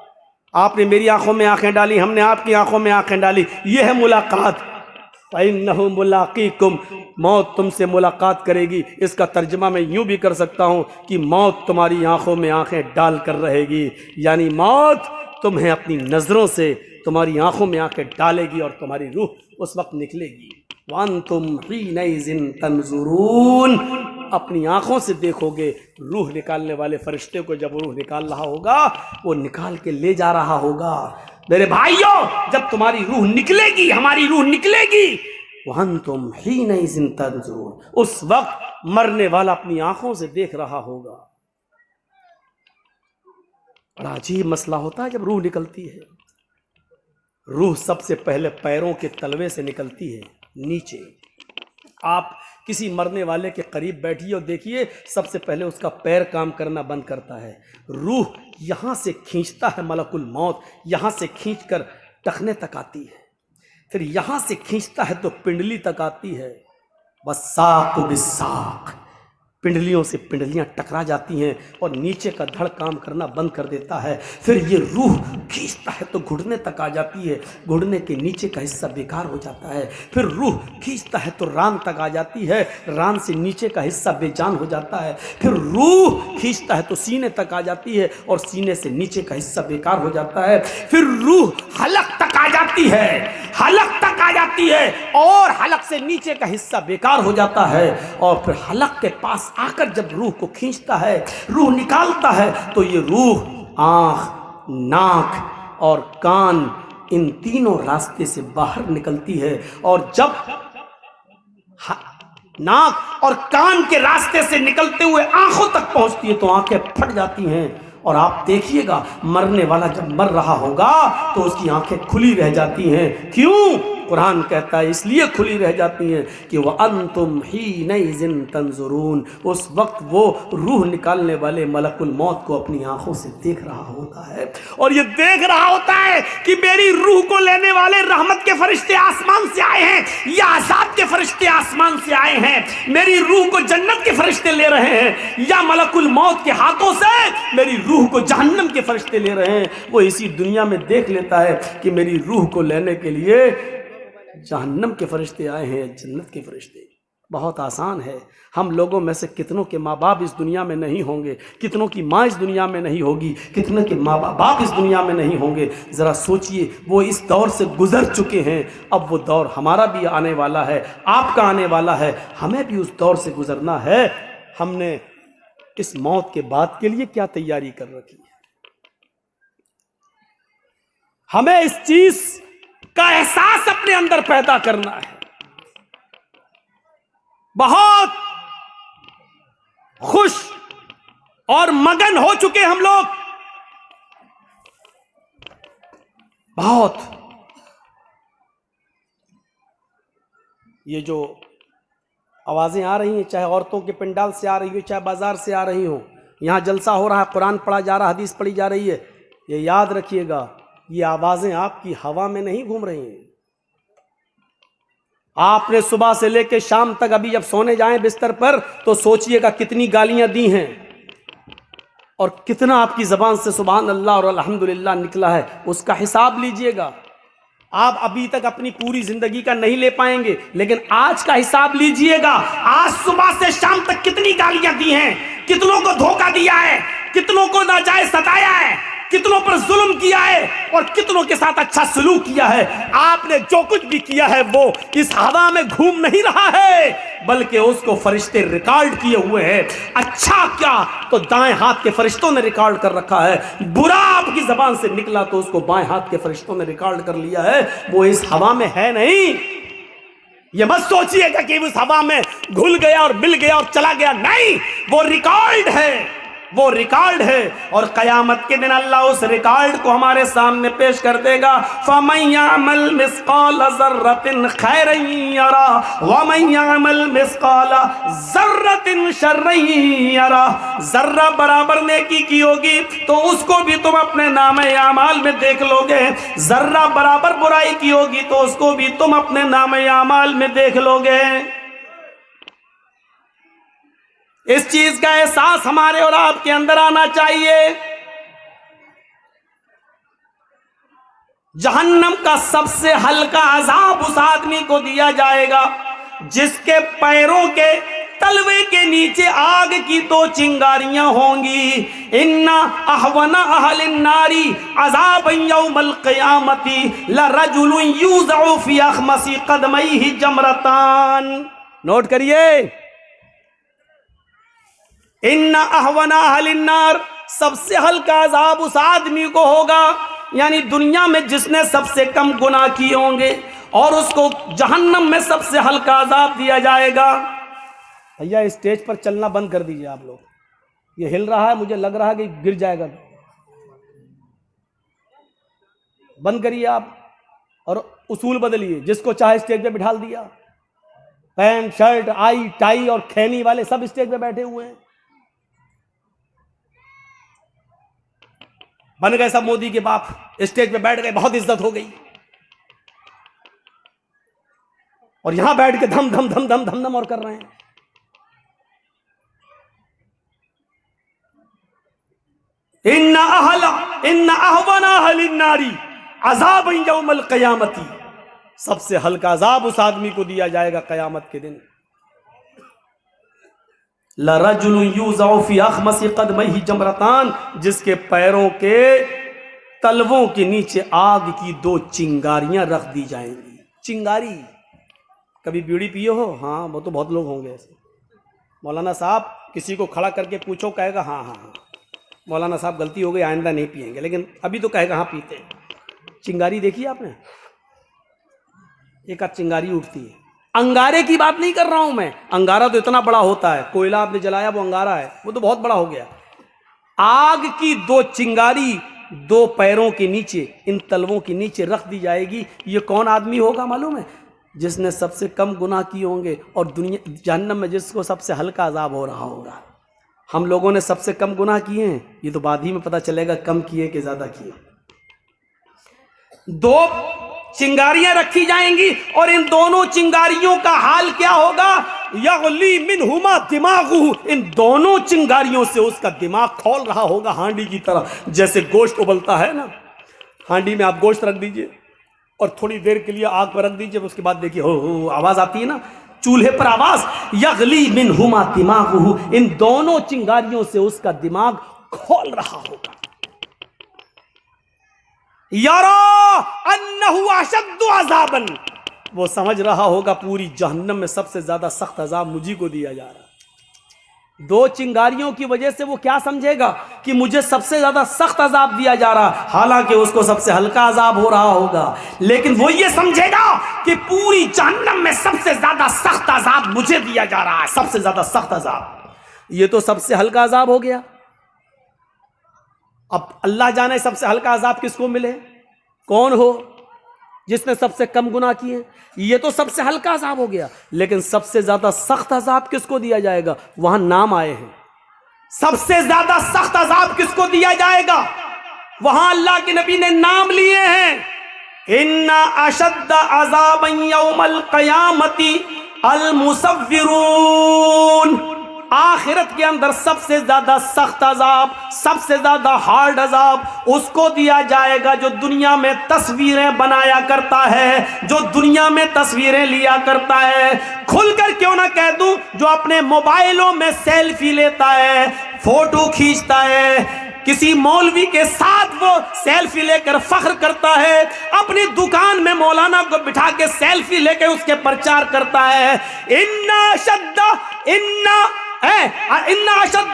आपने मेरी आंखों में आंखें डाली, हमने आपकी आंखों में आंखें डाली, ये है मुलाकात। फइन्नहु मुलाक़ीकुम, मौत तुमसे मुलाकात करेगी। इसका तर्जमा मैं यूं भी कर सकता हूं कि मौत तुम्हारी आंखों में आंखें डाल कर रहेगी, यानी मौत तुम्हें अपनी नजरों से तुम्हारी आंखों में आंखें डालेगी और तुम्हारी रूह उस वक्त निकलेगी। वअंतुम हीनइज़िन तंज़ुरून, अपनी आंखों से देखोगे। रूह निकालने वाले फरिश्ते को जब रूह निकाल रहा होगा, वो निकाल के ले जा रहा होगा। मेरे भाइयों, जब तुम्हारी रूह निकलेगी, हमारी रूह निकलेगी, वअंतुम हीनइज़िन तंज़ुरून, उस वक्त मरने वाला अपनी आंखों से देख रहा होगा। बड़ा अजीब मसला होता है जब रूह निकलती है। रूह सबसे पहले पैरों के तलवे से निकलती है नीचे। आप किसी मरने वाले के करीब बैठिए और देखिए, सबसे पहले उसका पैर काम करना बंद करता है। रूह यहाँ से खींचता है मलकुल मौत, यहाँ से खींचकर टखने तक आती है, फिर यहाँ से खींचता है तो पिंडली तक आती है। वस्साक़ु बिस्साक़, पिंडलियों से पिंडलियाँ टकरा जाती हैं और नीचे का धड़ काम करना बंद कर देता है। फिर ये रूह खींचता है तो घुटने तक आ जाती है, घुटने के नीचे का हिस्सा बेकार हो जाता है। फिर रूह खींचता है तो रान तक आ जाती है, रान से नीचे का हिस्सा बेजान हो जाता है। फिर रूह खींचता है तो सीने तक आ जाती है और सीने से नीचे का हिस्सा बेकार हो जाता है। फिर रूह हलक तक आ जाती है, हलक तक आ जाती है और हलक से नीचे का हिस्सा बेकार हो जाता है। और फिर हलक के पास आकर जब रूह को खींचता है, रूह निकालता है, तो ये रूह आँख, नाक और कान, इन तीनों रास्ते से बाहर निकलती है। और जब नाक और कान के रास्ते से निकलते हुए आंखों तक पहुंचती है तो आंखें फट जाती हैं। और आप देखिएगा, मरने वाला जब मर रहा होगा तो उसकी आंखें खुली रह जाती हैं। क्यों? कुरान कहता है इसलिए खुली रह जाती हैं कि वह अंतुम हीनइज़िन तंज़ुरून, उस वक्त वो रूह निकालने वाले मलकुल मौत को अपनी आंखों से देख रहा होता है। और ये देख रहा होता है कि मेरी रूह को लेने वाले रहमत के फरिश्ते आसमान से आए हैं या अज़ाब के फरिश्ते आसमान से आए हैं, मेरी रूह को जन्नत के फरिश्ते ले रहे हैं या मलकुल मौत के हाथों से मेरी रूह को जहन्नम के फरिश्ते ले रहे हैं। वो इसी दुनिया में देख लेता है कि मेरी रूह को लेने के लिए जहन्नम के फरिश्ते आए हैं, जन्नत के फरिश्ते। बहुत आसान है। हम लोगों में से कितनों के माँ बाप इस दुनिया में नहीं होंगे, कितनों की माँ इस दुनिया में नहीं होगी, कितनों के माँ बाप इस दुनिया में नहीं होंगे। ज़रा सोचिए, वो इस दौर से गुजर चुके हैं, अब वो दौर हमारा भी आने वाला है, आपका आने वाला है, हमें भी उस दौर से गुजरना है। हमने इस मौत के बाद के लिए क्या तैयारी कर रखी है? हमें इस चीज का एहसास अपने अंदर पैदा करना है। बहुत खुश और मगन हो चुके हम लोग, बहुत। ये जो आवाजें आ रही हैं, चाहे औरतों के पंडाल से आ रही हो, चाहे बाजार से आ रही हो, यहां जलसा हो रहा है, कुरान पढ़ा जा रहा है, हदीस पढ़ी जा रही है, ये याद रखिएगा, ये आवाजें आपकी हवा में नहीं घूम रही हैं। आपने सुबह से लेकर शाम तक, अभी जब सोने जाएं बिस्तर पर, तो सोचिएगा कितनी गालियां दी हैं और कितना आपकी जबान से सुभान अल्लाह और अल्हम्दुलिल्लाह निकला है, उसका हिसाब लीजिएगा। आप अभी तक अपनी पूरी जिंदगी का नहीं ले पाएंगे, लेकिन आज का हिसाब लीजिएगा। आज सुबह से शाम तक कितनी गालियां दी हैं, कितनों को धोखा दिया है, कितनों को नाजायज सताया है, कितनों पर जुल्म किया है और कितनों के साथ अच्छा सलूक किया है। आपने जो कुछ भी किया है वो इस हवा में घूम नहीं रहा है, बल्कि उसको फरिश्ते रिकॉर्ड किए हुए हैं। अच्छा क्या तो दाएं हाथ के फरिश्तों ने रिकॉर्ड कर रखा है, बुरा आपकी जबान से निकला तो उसको बाएं हाथ के फरिश्तों ने रिकॉर्ड कर लिया है। वो इस हवा में है नहीं। ये मत सोचिएगा कि उस हवा में घुल गया और मिल गया और चला गया, नहीं, वो रिकॉर्ड है, वो रिकॉर्ड है। और कयामत के दिन अल्लाह उस रिकॉर्ड को हमारे सामने पेश कर देगा। फमन यअमल मिस्काल ज़र्रतिन खैरन यरा वमन यअमल मिस्काल ज़र्रतिन शर्रन यरा। जर्रा बराबर नेकी की होगी तो उसको भी तुम अपने नामे आमाल में देख लोगे, जर्रा बराबर बुराई की होगी तो उसको भी तुम अपने नामे आमाल में देख लोगे। इस चीज का एहसास हमारे और आपके अंदर आना चाहिए। जहन्नम का सबसे हल्का अजाब उस आदमी को दिया जाएगा जिसके पैरों के तलवे के नीचे आग की दो चिंगारियां होंगी। इन्ना अहवना अहलिन नारी अज़ाबन यौमल क़ियामती लरजुलुन युज़अु फी अख़मसी क़दमैहि जमरतान। नोट करिए, इन्ना अहवना अहलिन नार, सबसे हल्का अजाब उस आदमी को होगा, यानी दुनिया में जिसने सबसे कम गुनाह किए होंगे, और उसको जहन्नम में सबसे हल्का अजाब दिया जाएगा। भैया स्टेज पर चलना बंद कर दीजिए आप लोग, ये हिल रहा है, मुझे लग रहा है कि गिर जाएगा। बंद करिए आप और उसूल बदलिए। जिसको चाहे स्टेज पे बिठा दिया, पैंट शर्ट आई टाई और खैनी वाले सब स्टेज पे बैठे हुए हैं। बन गए सब मोदी के बाप, स्टेज पे बैठ गए, बहुत इज्जत हो गई। और यहां बैठ के धम धम धम धम धम धम और कर रहे हैं। इन्ना अहवना अहलिन नारी अज़ाबन यौमल क़ियामती, सबसे हल्का अजाब उस आदमी को दिया जाएगा कयामत के दिन। लरजुलुन युज़अु फी अख़मसी क़दमैहि जमरतान, जिसके पैरों के तलवों के नीचे आग की दो चिंगारियां रख दी जाएंगी। चिंगारी, कभी बीड़ी पिए हो? हाँ, वो तो बहुत लोग होंगे ऐसे। मौलाना साहब किसी को खड़ा करके पूछो, कहेगा हाँ हाँ हाँ मौलाना साहब गलती हो गई, आइंदा नहीं पिएंगे, लेकिन अभी तो कहेगा हाँ पीते हैं। चिंगारी देखी आपने? एक आध चिंगारी उठती है। अंगारे की बात नहीं कर रहा हूं मैं, अंगारा तो इतना बड़ा होता है, कोयला आपने जलाया वो अंगारा है, वो तो बहुत बड़ा हो गया। आग की दो चिंगारी दो पैरों के नीचे, इन तलवों के नीचे रख दी जाएगी। ये कौन आदमी होगा मालूम है? जिसने सबसे कम गुनाह किए होंगे और दुनिया जहन्नम में जिसको सबसे हल्का अजाब हो रहा होगा। हम लोगों ने सबसे कम गुनाह किए हैं, ये तो बाद ही में पता चलेगा कम किए कि ज्यादा किए। दो चिंगारियां रखी जाएंगी और इन दोनों चिंगारियों का हाल क्या होगा? यगली मिनहुमा दिमागुहु, इन दोनों चिंगारियों से उसका दिमाग खौल रहा होगा हांडी की तरह। जैसे गोश्त उबलता है ना, हांडी में आप गोश्त रख दीजिए और थोड़ी देर के लिए आग पर रख दीजिए, उसके बाद देखिए हो आवाज आती है ना, चूल्हे पर आवाज। यगली मिनहुमा दिमागुहु, इन दोनों चिंगारियों से उसका दिमाग खौल रहा होगा। यारा अन्नहु अशद्दु अज़ाबन, वो समझ रहा होगा पूरी जहन्नम में सबसे ज्यादा सख्त अजाब मुझी को दिया जा रहा है। दो चिंगारियों की वजह से वो क्या समझेगा कि मुझे सबसे ज्यादा सख्त अजाब दिया जा रहा, हालांकि उसको सबसे हल्का अजाब हो रहा होगा, लेकिन वो ये समझेगा कि पूरी जहन्नम में सबसे ज्यादा सख्त अजाब मुझे दिया जा रहा है, सबसे ज्यादा सख्त अजाब। ये तो सबसे हल्का अजाब हो गया। अब अल्लाह जाने सबसे हल्का अजाब किसको मिले, कौन हो जिसने सबसे कम गुनाह किए। ये तो सबसे हल्का अजाब हो गया, लेकिन सबसे ज्यादा सख्त अजाब किसको दिया जाएगा? वहां नाम आए हैं। सबसे ज्यादा सख्त अजाब किसको दिया जाएगा? वहां अल्लाह के नबी ने नाम लिए हैं। इन्ना अशद्द अज़ाबन यौमल क़ियामती अल मुसव्विरून, आखिरत के अंदर सबसे ज्यादा सख्त अजाब, सबसे ज्यादा हार्ड अजाब उसको दिया जाएगा जो दुनिया में तस्वीरें बनाया करता है, जो दुनिया में तस्वीरें लिया करता है। खुलकर क्यों ना कह दूं, जो अपने मोबाइलों में सेल्फी लेता है, फोटो खींचता है, किसी मौलवी के साथ वो सेल्फी लेकर फख्र करता है, अपनी दुकान में मौलाना को बिठा के सेल्फी लेकर उसके प्रचार करता है। इन्ना अशद्द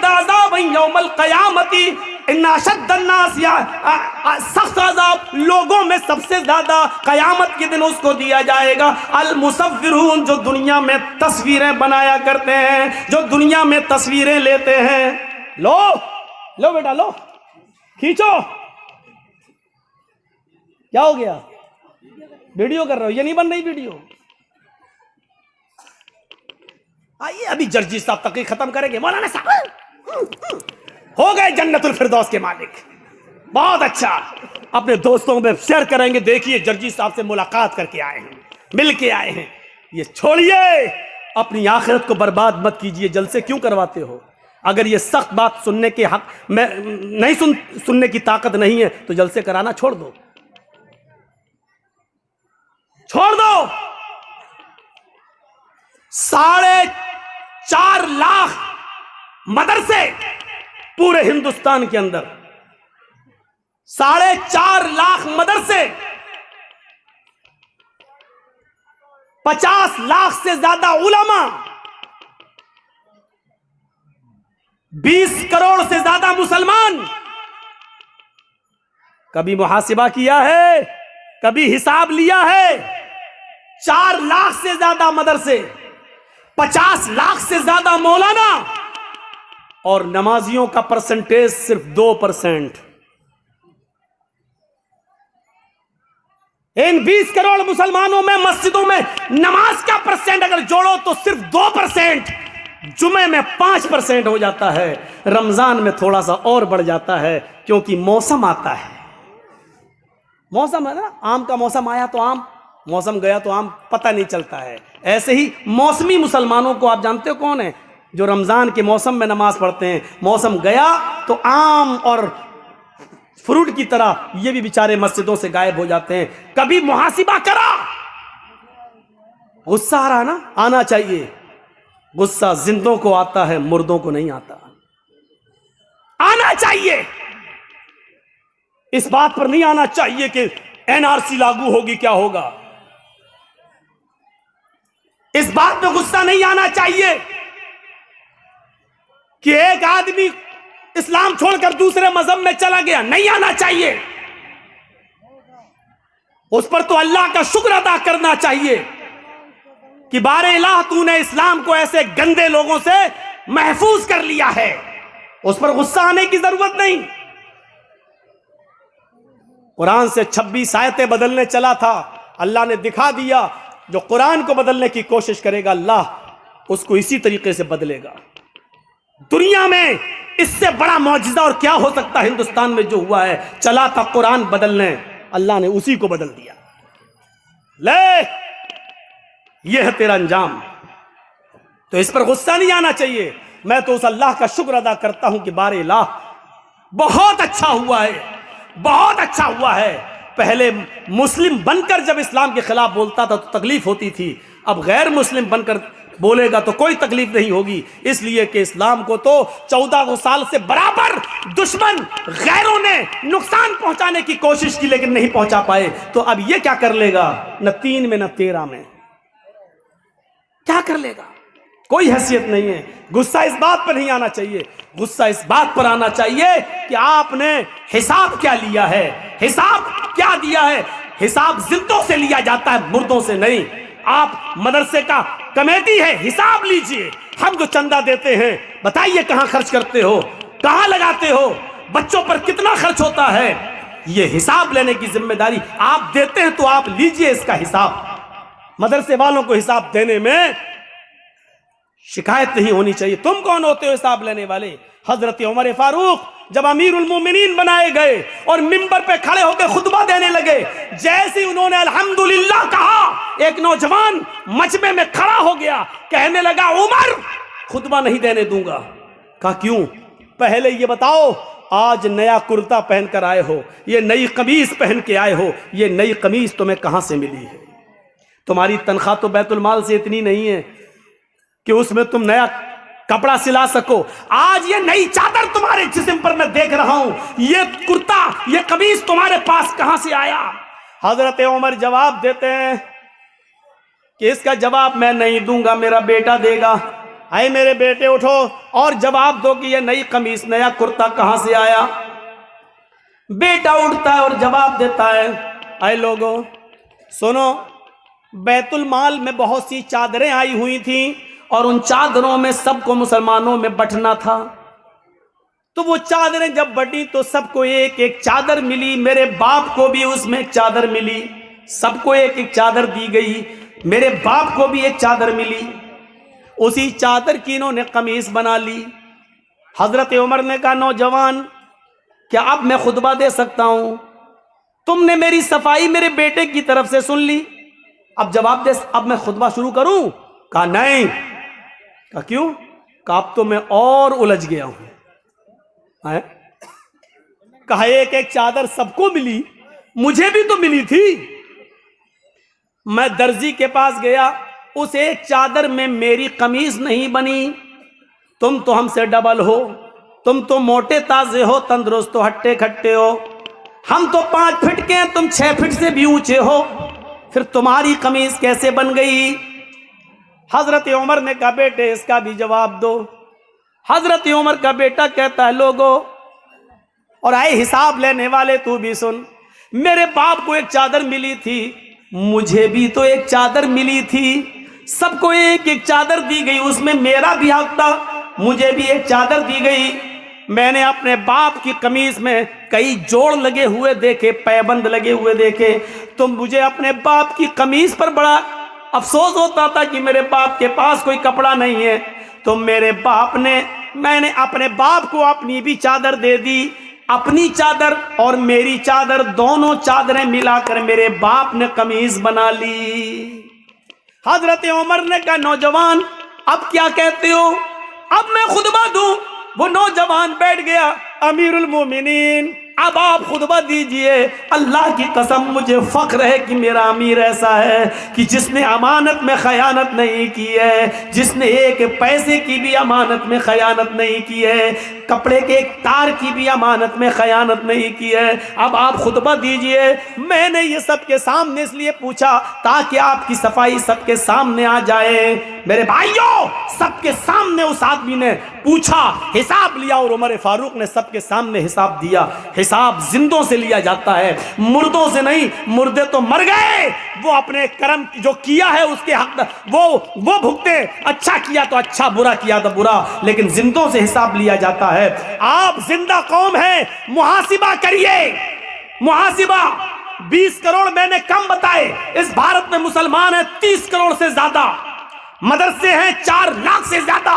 अज़ाब यौमल क़यामती, इन्ना अशद्द अन्नास, सख्त अज़ाब लोगों में सबसे ज्यादा क़यामत के दिन उसको दिया जाएगा अल मुसव्विरून, जो दुनिया में तस्वीरें बनाया करते हैं, जो दुनिया में तस्वीरें लेते हैं। लो बेटा लो, खींचो। क्या हो गया? वीडियो कर रहे हो? ये नहीं बन रही वीडियो। आइए अभी जर्जी साहब तक खत्म करेंगे। मौलाना साहब हो गए जन्नतुल फिरदौस के मालिक, बहुत अच्छा। अपने दोस्तों में शेयर करेंगे, देखिए जर्जी साहब से मुलाकात करके आए हैं, मिल के आए हैं। ये छोड़िए, अपनी आखिरत को बर्बाद मत कीजिए। जलसे क्यों करवाते हो? अगर ये सख्त बात सुनने के हक में नहीं सुनने की ताकत नहीं है तो जलसे कराना छोड़ दो, छोड़ दो। 4.5 लाख मदरसे पूरे हिंदुस्तान के अंदर, 4.5 लाख मदरसे, 50 लाख से ज्यादा उलमा, 20 करोड़ से ज्यादा मुसलमान। कभी मुहासिबा किया है? कभी हिसाब लिया है? 4 लाख से ज्यादा मदरसे, 50 लाख से ज्यादा मौलाना, और नमाजियों का परसेंटेज सिर्फ 2%। इन 20 करोड़ मुसलमानों में मस्जिदों में नमाज का परसेंट अगर जोड़ो तो सिर्फ 2%, जुमे में 5% हो जाता है, रमजान में थोड़ा सा और बढ़ जाता है, क्योंकि मौसम आता है। मौसम है ना, आम का मौसम आया तो आम, मौसम गया तो आम, पता नहीं चलता है। ऐसे ही मौसमी मुसलमानों को आप जानते हो कौन है? जो रमजान के मौसम में नमाज पढ़ते हैं। मौसम गया तो आम और फ्रूट की तरह ये भी बेचारे मस्जिदों से गायब हो जाते हैं। कभी मुहासिबा करा? गुस्सा आ रहा ना? आना चाहिए। गुस्सा जिंदों को आता है, मुर्दों को नहीं आता। आना चाहिए। इस बात पर नहीं आना चाहिए कि एनआरसी लागू होगी, क्या होगा। इस बात पे गुस्सा नहीं आना चाहिए कि एक आदमी इस्लाम छोड़कर दूसरे मजहब में चला गया, नहीं आना चाहिए। उस पर तो अल्लाह का शुक्र अदा करना चाहिए कि बारे इलाह तूने इस्लाम को ऐसे गंदे लोगों से महफूज कर लिया है। उस पर गुस्सा आने की जरूरत नहीं। कुरान से 26 आयतें बदलने चला था, अल्लाह ने दिखा दिया जो कुरान को बदलने की कोशिश करेगा अल्लाह उसको इसी तरीके से बदलेगा। दुनिया में इससे बड़ा मौजिजा और क्या हो सकता है? हिंदुस्तान में जो हुआ है, चला था कुरान बदलने, अल्लाह ने उसी को बदल दिया। ले, यह है तेरा अंजाम। तो इस पर गुस्सा नहीं आना चाहिए। मैं तो उस अल्लाह का शुक्र अदा करता हूं कि बारे इलाह बहुत अच्छा हुआ है, बहुत अच्छा हुआ है। पहले मुस्लिम बनकर जब इस्लाम के खिलाफ बोलता था तो तकलीफ होती थी, अब गैर मुस्लिम बनकर बोलेगा तो कोई तकलीफ नहीं होगी, इसलिए कि इस्लाम को तो 14 साल से बराबर दुश्मन गैरों ने नुकसान पहुंचाने की कोशिश की लेकिन नहीं पहुंचा पाए। तो अब ये क्या कर लेगा? न 3 में न 13 में क्या कर लेगा? कोई हैसियत नहीं है। गुस्सा इस बात पर नहीं आना चाहिए, गुस्सा इस बात पर आना चाहिए कि आपने हिसाब क्या लिया है, हिसाब क्या दिया है। हिसाब जिंदों से लिया जाता है, मुर्दों से नहीं। आप मदरसे का कमेटी है, हिसाब लीजिए। हम जो चंदा देते हैं बताइए कहां खर्च करते हो, कहां लगाते हो, बच्चों पर कितना खर्च होता है, ये हिसाब लेने की जिम्मेदारी आप देते हैं तो आप लीजिए इसका हिसाब। मदरसे वालों को हिसाब देने में शिकायत नहीं होनी चाहिए। तुम कौन होते हो हिसाब लेने वाले? हजरत उमर फारूक जब अमीरुल मोमिनीन बनाए गए और मिंबर पे खड़े होकर खुतबा देने लगे, जैसे उन्होंने अल्हम्दुलिल्लाह कहा, एक नौजवान मजमे में खड़ा हो गया, कहने लगा उमर खुतबा नहीं देने दूंगा। कहा क्यों? पहले ये बताओ, आज नया कुर्ता पहन कर आए हो, ये नई कमीज पहन के आए हो, ये नई कमीज तुम्हें कहां से मिली है? तुम्हारी तनख्वाह तो बैतुल माल से इतनी नहीं है कि उसमें तुम नया कपड़ा सिला सको। आज ये नई चादर तुम्हारे जिस्म पर मैं देख रहा हूं, ये कुर्ता, ये कमीज तुम्हारे पास कहां से आया? हजरत उमर जवाब देते हैं कि इसका जवाब मैं नहीं दूंगा, मेरा बेटा देगा। आए मेरे बेटे उठो और जवाब दो कि ये नई कमीज, नया कुर्ता कहां से आया? बेटा उठता है और जवाब देता है, आए लोगों सुनो, बैतुल माल में बहुत सी चादरें आई हुई थी और उन चादरों में सबको मुसलमानों में बंटना था। तो वो चादरें जब बटी तो सबको एक एक चादर मिली, मेरे बाप को भी उसमें एक चादर मिली, सबको एक एक चादर दी गई, मेरे बाप को भी एक चादर मिली। उसी चादर की इन्होंने कमीज बना ली। हजरत उमर ने कहा, नौजवान क्या अब मैं खुतबा दे सकता हूं? तुमने मेरी सफाई मेरे बेटे की तरफ से सुन ली, अब जवाब दे, अब मैं खुतबा शुरू करूं? कहा नहीं। कहा क्यों? कहा अब तो मैं और उलझ गया हूं। कहा एक एक चादर सबको मिली, मुझे भी तो मिली थी। मैं दर्जी के पास गया, उस एक चादर में मेरी कमीज नहीं बनी। तुम तो हमसे डबल हो, तुम तो मोटे ताजे हो, तंदुरुस्त हो, हट्टे खट्टे हो। हम तो 5 फीट के हैं, तुम 6 फीट से भी ऊंचे हो, फिर तुम्हारी कमीज कैसे बन गई? हजरत उमर ने कहा, बेटे इसका भी जवाब दो। हजरत उमर का बेटा कहता है, लोगों और आए हिसाब लेने वाले तू भी सुन, मेरे बाप को एक चादर मिली थी, मुझे भी तो एक चादर मिली थी, सबको एक एक चादर दी गई, उसमें मेरा भी हक था, मुझे भी एक चादर दी गई। मैंने अपने बाप की कमीज में कई जोड़ लगे हुए देखे, पैबंद लगे हुए देखे, तो मुझे अपने बाप की कमीज पर बड़ा अफसोस होता था कि मेरे बाप के पास कोई कपड़ा नहीं है। तो मैंने अपने बाप को अपनी भी चादर दे दी, अपनी चादर और मेरी चादर, दोनों चादरें मिलाकर मेरे बाप ने कमीज बना ली। हजरत उमर ने कहा, नौजवान अब क्या कहते हो, अब मैं खुतबा दूं? वो नौजवान बैठ गया, अमीरुल मोमिनीन अब आप खुतबा दीजिए। अल्लाह की कसम मुझे फख्र है कि मेरा अमीर ऐसा है कि जिसने अमानत में खयानत नहीं की है, जिसने एक पैसे की भी अमानत में खयानत नहीं की है, कपड़े के एक तार की भी अमानत में खयानत नहीं की है। अब आप खुतबा दीजिए। मैंने ये सबके सामने इसलिए पूछा ताकि आपकी सफाई सबके सामने आ जाए। मेरे भाइयों, सबके सामने उस आदमी ने पूछा, हिसाब लिया और उमर फारूक ने सबके सामने हिसाब दिया। हिसाब जिंदों से लिया जाता है, मुर्दों से नहीं। मुर्दे तो मर गए, वो अपने कर्म जो किया है उसके हक वो भुगते। अच्छा किया तो अच्छा, बुरा किया तो बुरा, लेकिन जिंदों से हिसाब लिया जाता है। आप जिंदा कौम हैं, मुहासिबा करिए। मुहासिबा 20 करोड़ मैंने कम बताए, इस भारत में मुसलमान है 30 करोड़ से ज्यादा, मदरसे हैं 4 लाख से ज्यादा,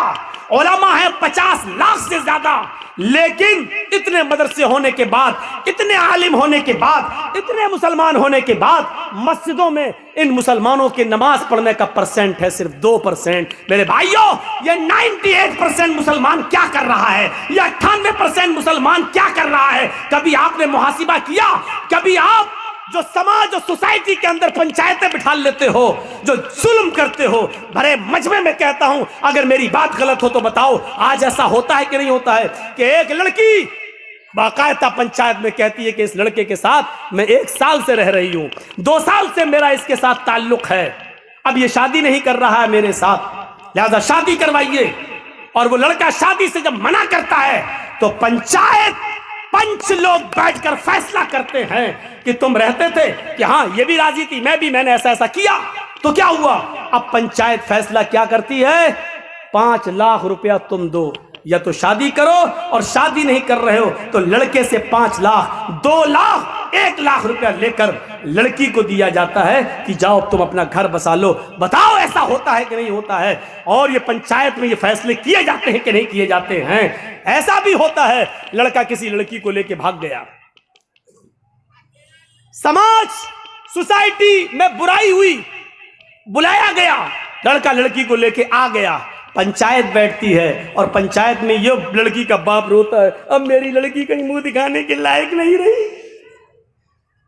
उलमा है 50 लाख से ज्यादा। लेकिन इतने मदरसे होने के बाद, इतने आलिम होने के बाद, इतने मुसलमान होने के बाद, मस्जिदों में इन मुसलमानों के नमाज पढ़ने का परसेंट है सिर्फ 2%। मेरे भाइयों, ये 98% मुसलमान क्या कर रहा है, ये 98% मुसलमान क्या कर रहा है? कभी आपने मुहासिबा किया? कभी आप जो समाज और सोसाइटी के अंदर पंचायतें बिठा लेते हो, जो जुल्म करते हो, भरे मजमे में कहता हूं, अगर मेरी बात गलत हो तो बताओ, आज ऐसा होता है कि नहीं होता है कि एक लड़की बाकायदा पंचायत में कहती है कि इस लड़के के साथ मैं 1 साल से रह रही हूं, 2 साल से मेरा इसके साथ ताल्लुक है, अब ये शादी नहीं कर रहा है मेरे साथ, लिहाजा शादी करवाइए। और वो लड़का शादी से जब मना करता है तो पंच लोग बैठकर फैसला करते हैं कि तुम रहते थे कि हाँ ये भी राजी थी, मैं भी, मैंने ऐसा ऐसा किया, तो क्या हुआ? अब पंचायत फैसला क्या करती है? 5 लाख रुपया तुम दो, या तो शादी करो, और शादी नहीं कर रहे हो तो लड़के से 5 लाख, 2 लाख, 1 लाख रुपया लेकर लड़की को दिया जाता है कि जाओ तुम अपना घर बसा लो। बताओ ऐसा होता है कि नहीं होता है? और ये पंचायत में ये फैसले किए जाते हैं कि नहीं किए जाते हैं? ऐसा भी होता है, लड़का किसी लड़की को लेके भाग गया, समाज सोसाइटी में बुराई हुई, बुलाया गया, लड़का लड़की को लेके आ गया, पंचायत बैठती है और पंचायत में ये लड़की का बाप रोता है, अब मेरी लड़की कहीं मुंह दिखाने के लायक नहीं रही।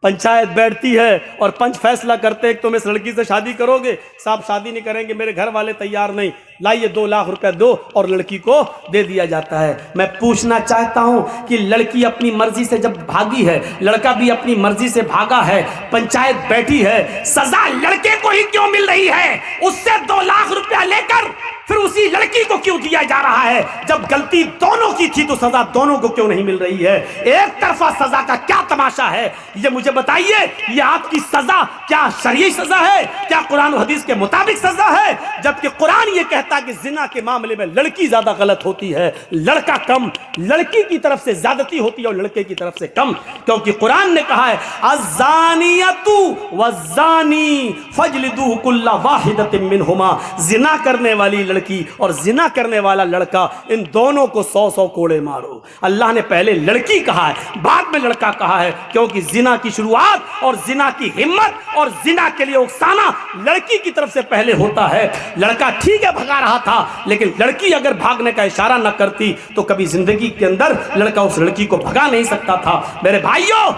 पंचायत बैठती है और पंच फैसला करते हैं कि तुम इस लड़की से शादी करोगे। साहब शादी नहीं करेंगे, मेरे घर वाले तैयार नहीं, लाइए 2 लाख रुपए दो, और लड़की को दे दिया जाता है। मैं पूछना चाहता हूं कि लड़की अपनी मर्जी से जब भागी है, लड़का भी अपनी मर्जी से भागा है, पंचायत बैठी है, सजा लड़के को ही क्यों मिल रही है? उससे 2 लाख रुपया लेकर फिर उसी लड़की को क्यों दिया जा रहा है? जब गलती दोनों की थी तो सजा दोनों को क्यों नहीं मिल रही है? एक तरफा सजा का क्या तमाशा है, ये मुझे बताइए। ये आपकी सजा क्या शरई सजा है? क्या कुरान और हदीस के मुताबिक सजा है? जबकि कुरान ये कहता है कि जिना के मामले में लड़की ज्यादा गलत होती है, लड़का कम। लड़की की तरफ से ज्यादती होती है और लड़के की तरफ से कम, क्योंकि कुरान ने कहा है अज़्ज़ानियतु वज़्ज़ानी फजलिदू कुल्ला वाहिदतिन मिनहुमा। जिना करने वाली लड़की और जिना करने वाला लड़का, इन दोनों को 100-100 कोड़े मारो। अल्लाह ने पहले लड़की कहा है, बाद में लड़का कहा है, क्योंकि जिना की शुरुआत और जिना की हिम्मत और जिना के लिए उकसाना लड़की की तरफ से पहले होता है। लड़का ठीक है भगा रहा था, लेकिन लड़की अगर भागने का इशारा न करती तो कभी जिंदगी के अंदर लड़का उस लड़की को भगा नहीं सकता था। मेरे भाइयों,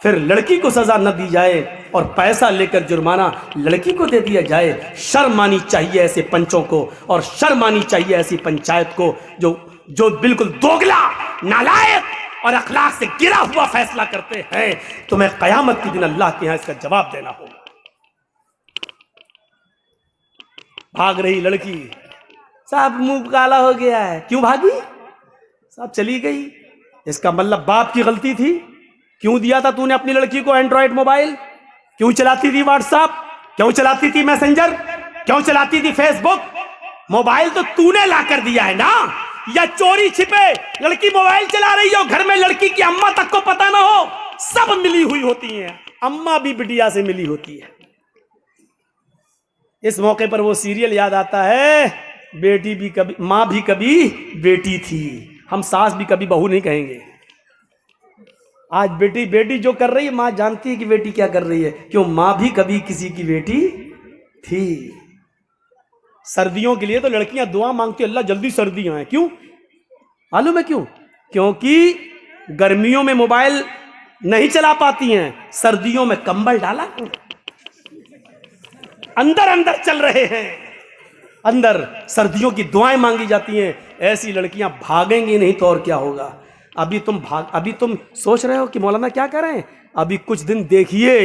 फिर लड़की को सजा न दी जाए और पैसा लेकर जुर्माना लड़की को दे दिया जाए। शर्म आनी चाहिए ऐसे पंचों को, और शर्म आनी चाहिए ऐसी पंचायत को जो बिल्कुल दोगला, नालायक और अखलाक से गिरा हुआ फैसला करते हैं। तुम्हें कयामत के दिन अल्लाह के यहां इसका जवाब देना होगा। भाग रही लड़की, साहब मुंह काला हो गया है, क्यों भागी? साहब चली गई। इसका मतलब बाप की गलती थी। क्यों दिया था तूने अपनी लड़की को एंड्रॉइड मोबाइल? क्यों चलाती थी व्हाट्सएप? क्यों चलाती थी मैसेंजर? क्यों चलाती थी फेसबुक? मोबाइल तो तूने ला कर दिया है ना? या चोरी छिपे लड़की मोबाइल चला रही हो, घर में लड़की की अम्मा तक को पता ना हो? सब मिली हुई होती हैं, अम्मा भी बिटिया से मिली होती है। इस मौके पर वो सीरियल याद आता है, बेटी भी कभी माँ भी कभी बेटी थी। हम सास भी कभी बहू नहीं कहेंगे। आज बेटी जो कर रही है, माँ जानती है कि बेटी क्या कर रही है, क्यों माँ भी कभी किसी की बेटी थी। सर्दियों के लिए तो लड़कियां दुआ मांगती, अल्लाह जल्दी सर्दियां आए। क्यों मालूम है क्यों? क्योंकि गर्मियों में मोबाइल नहीं चला पाती हैं, सर्दियों में कंबल डाला अंदर अंदर चल रहे हैं, अंदर सर्दियों की दुआएं मांगी जाती हैं। ऐसी लड़कियां भागेंगी नहीं तो और क्या होगा? अभी तुम सोच रहे हो कि मौलाना क्या करें? अभी कुछ दिन देखिए,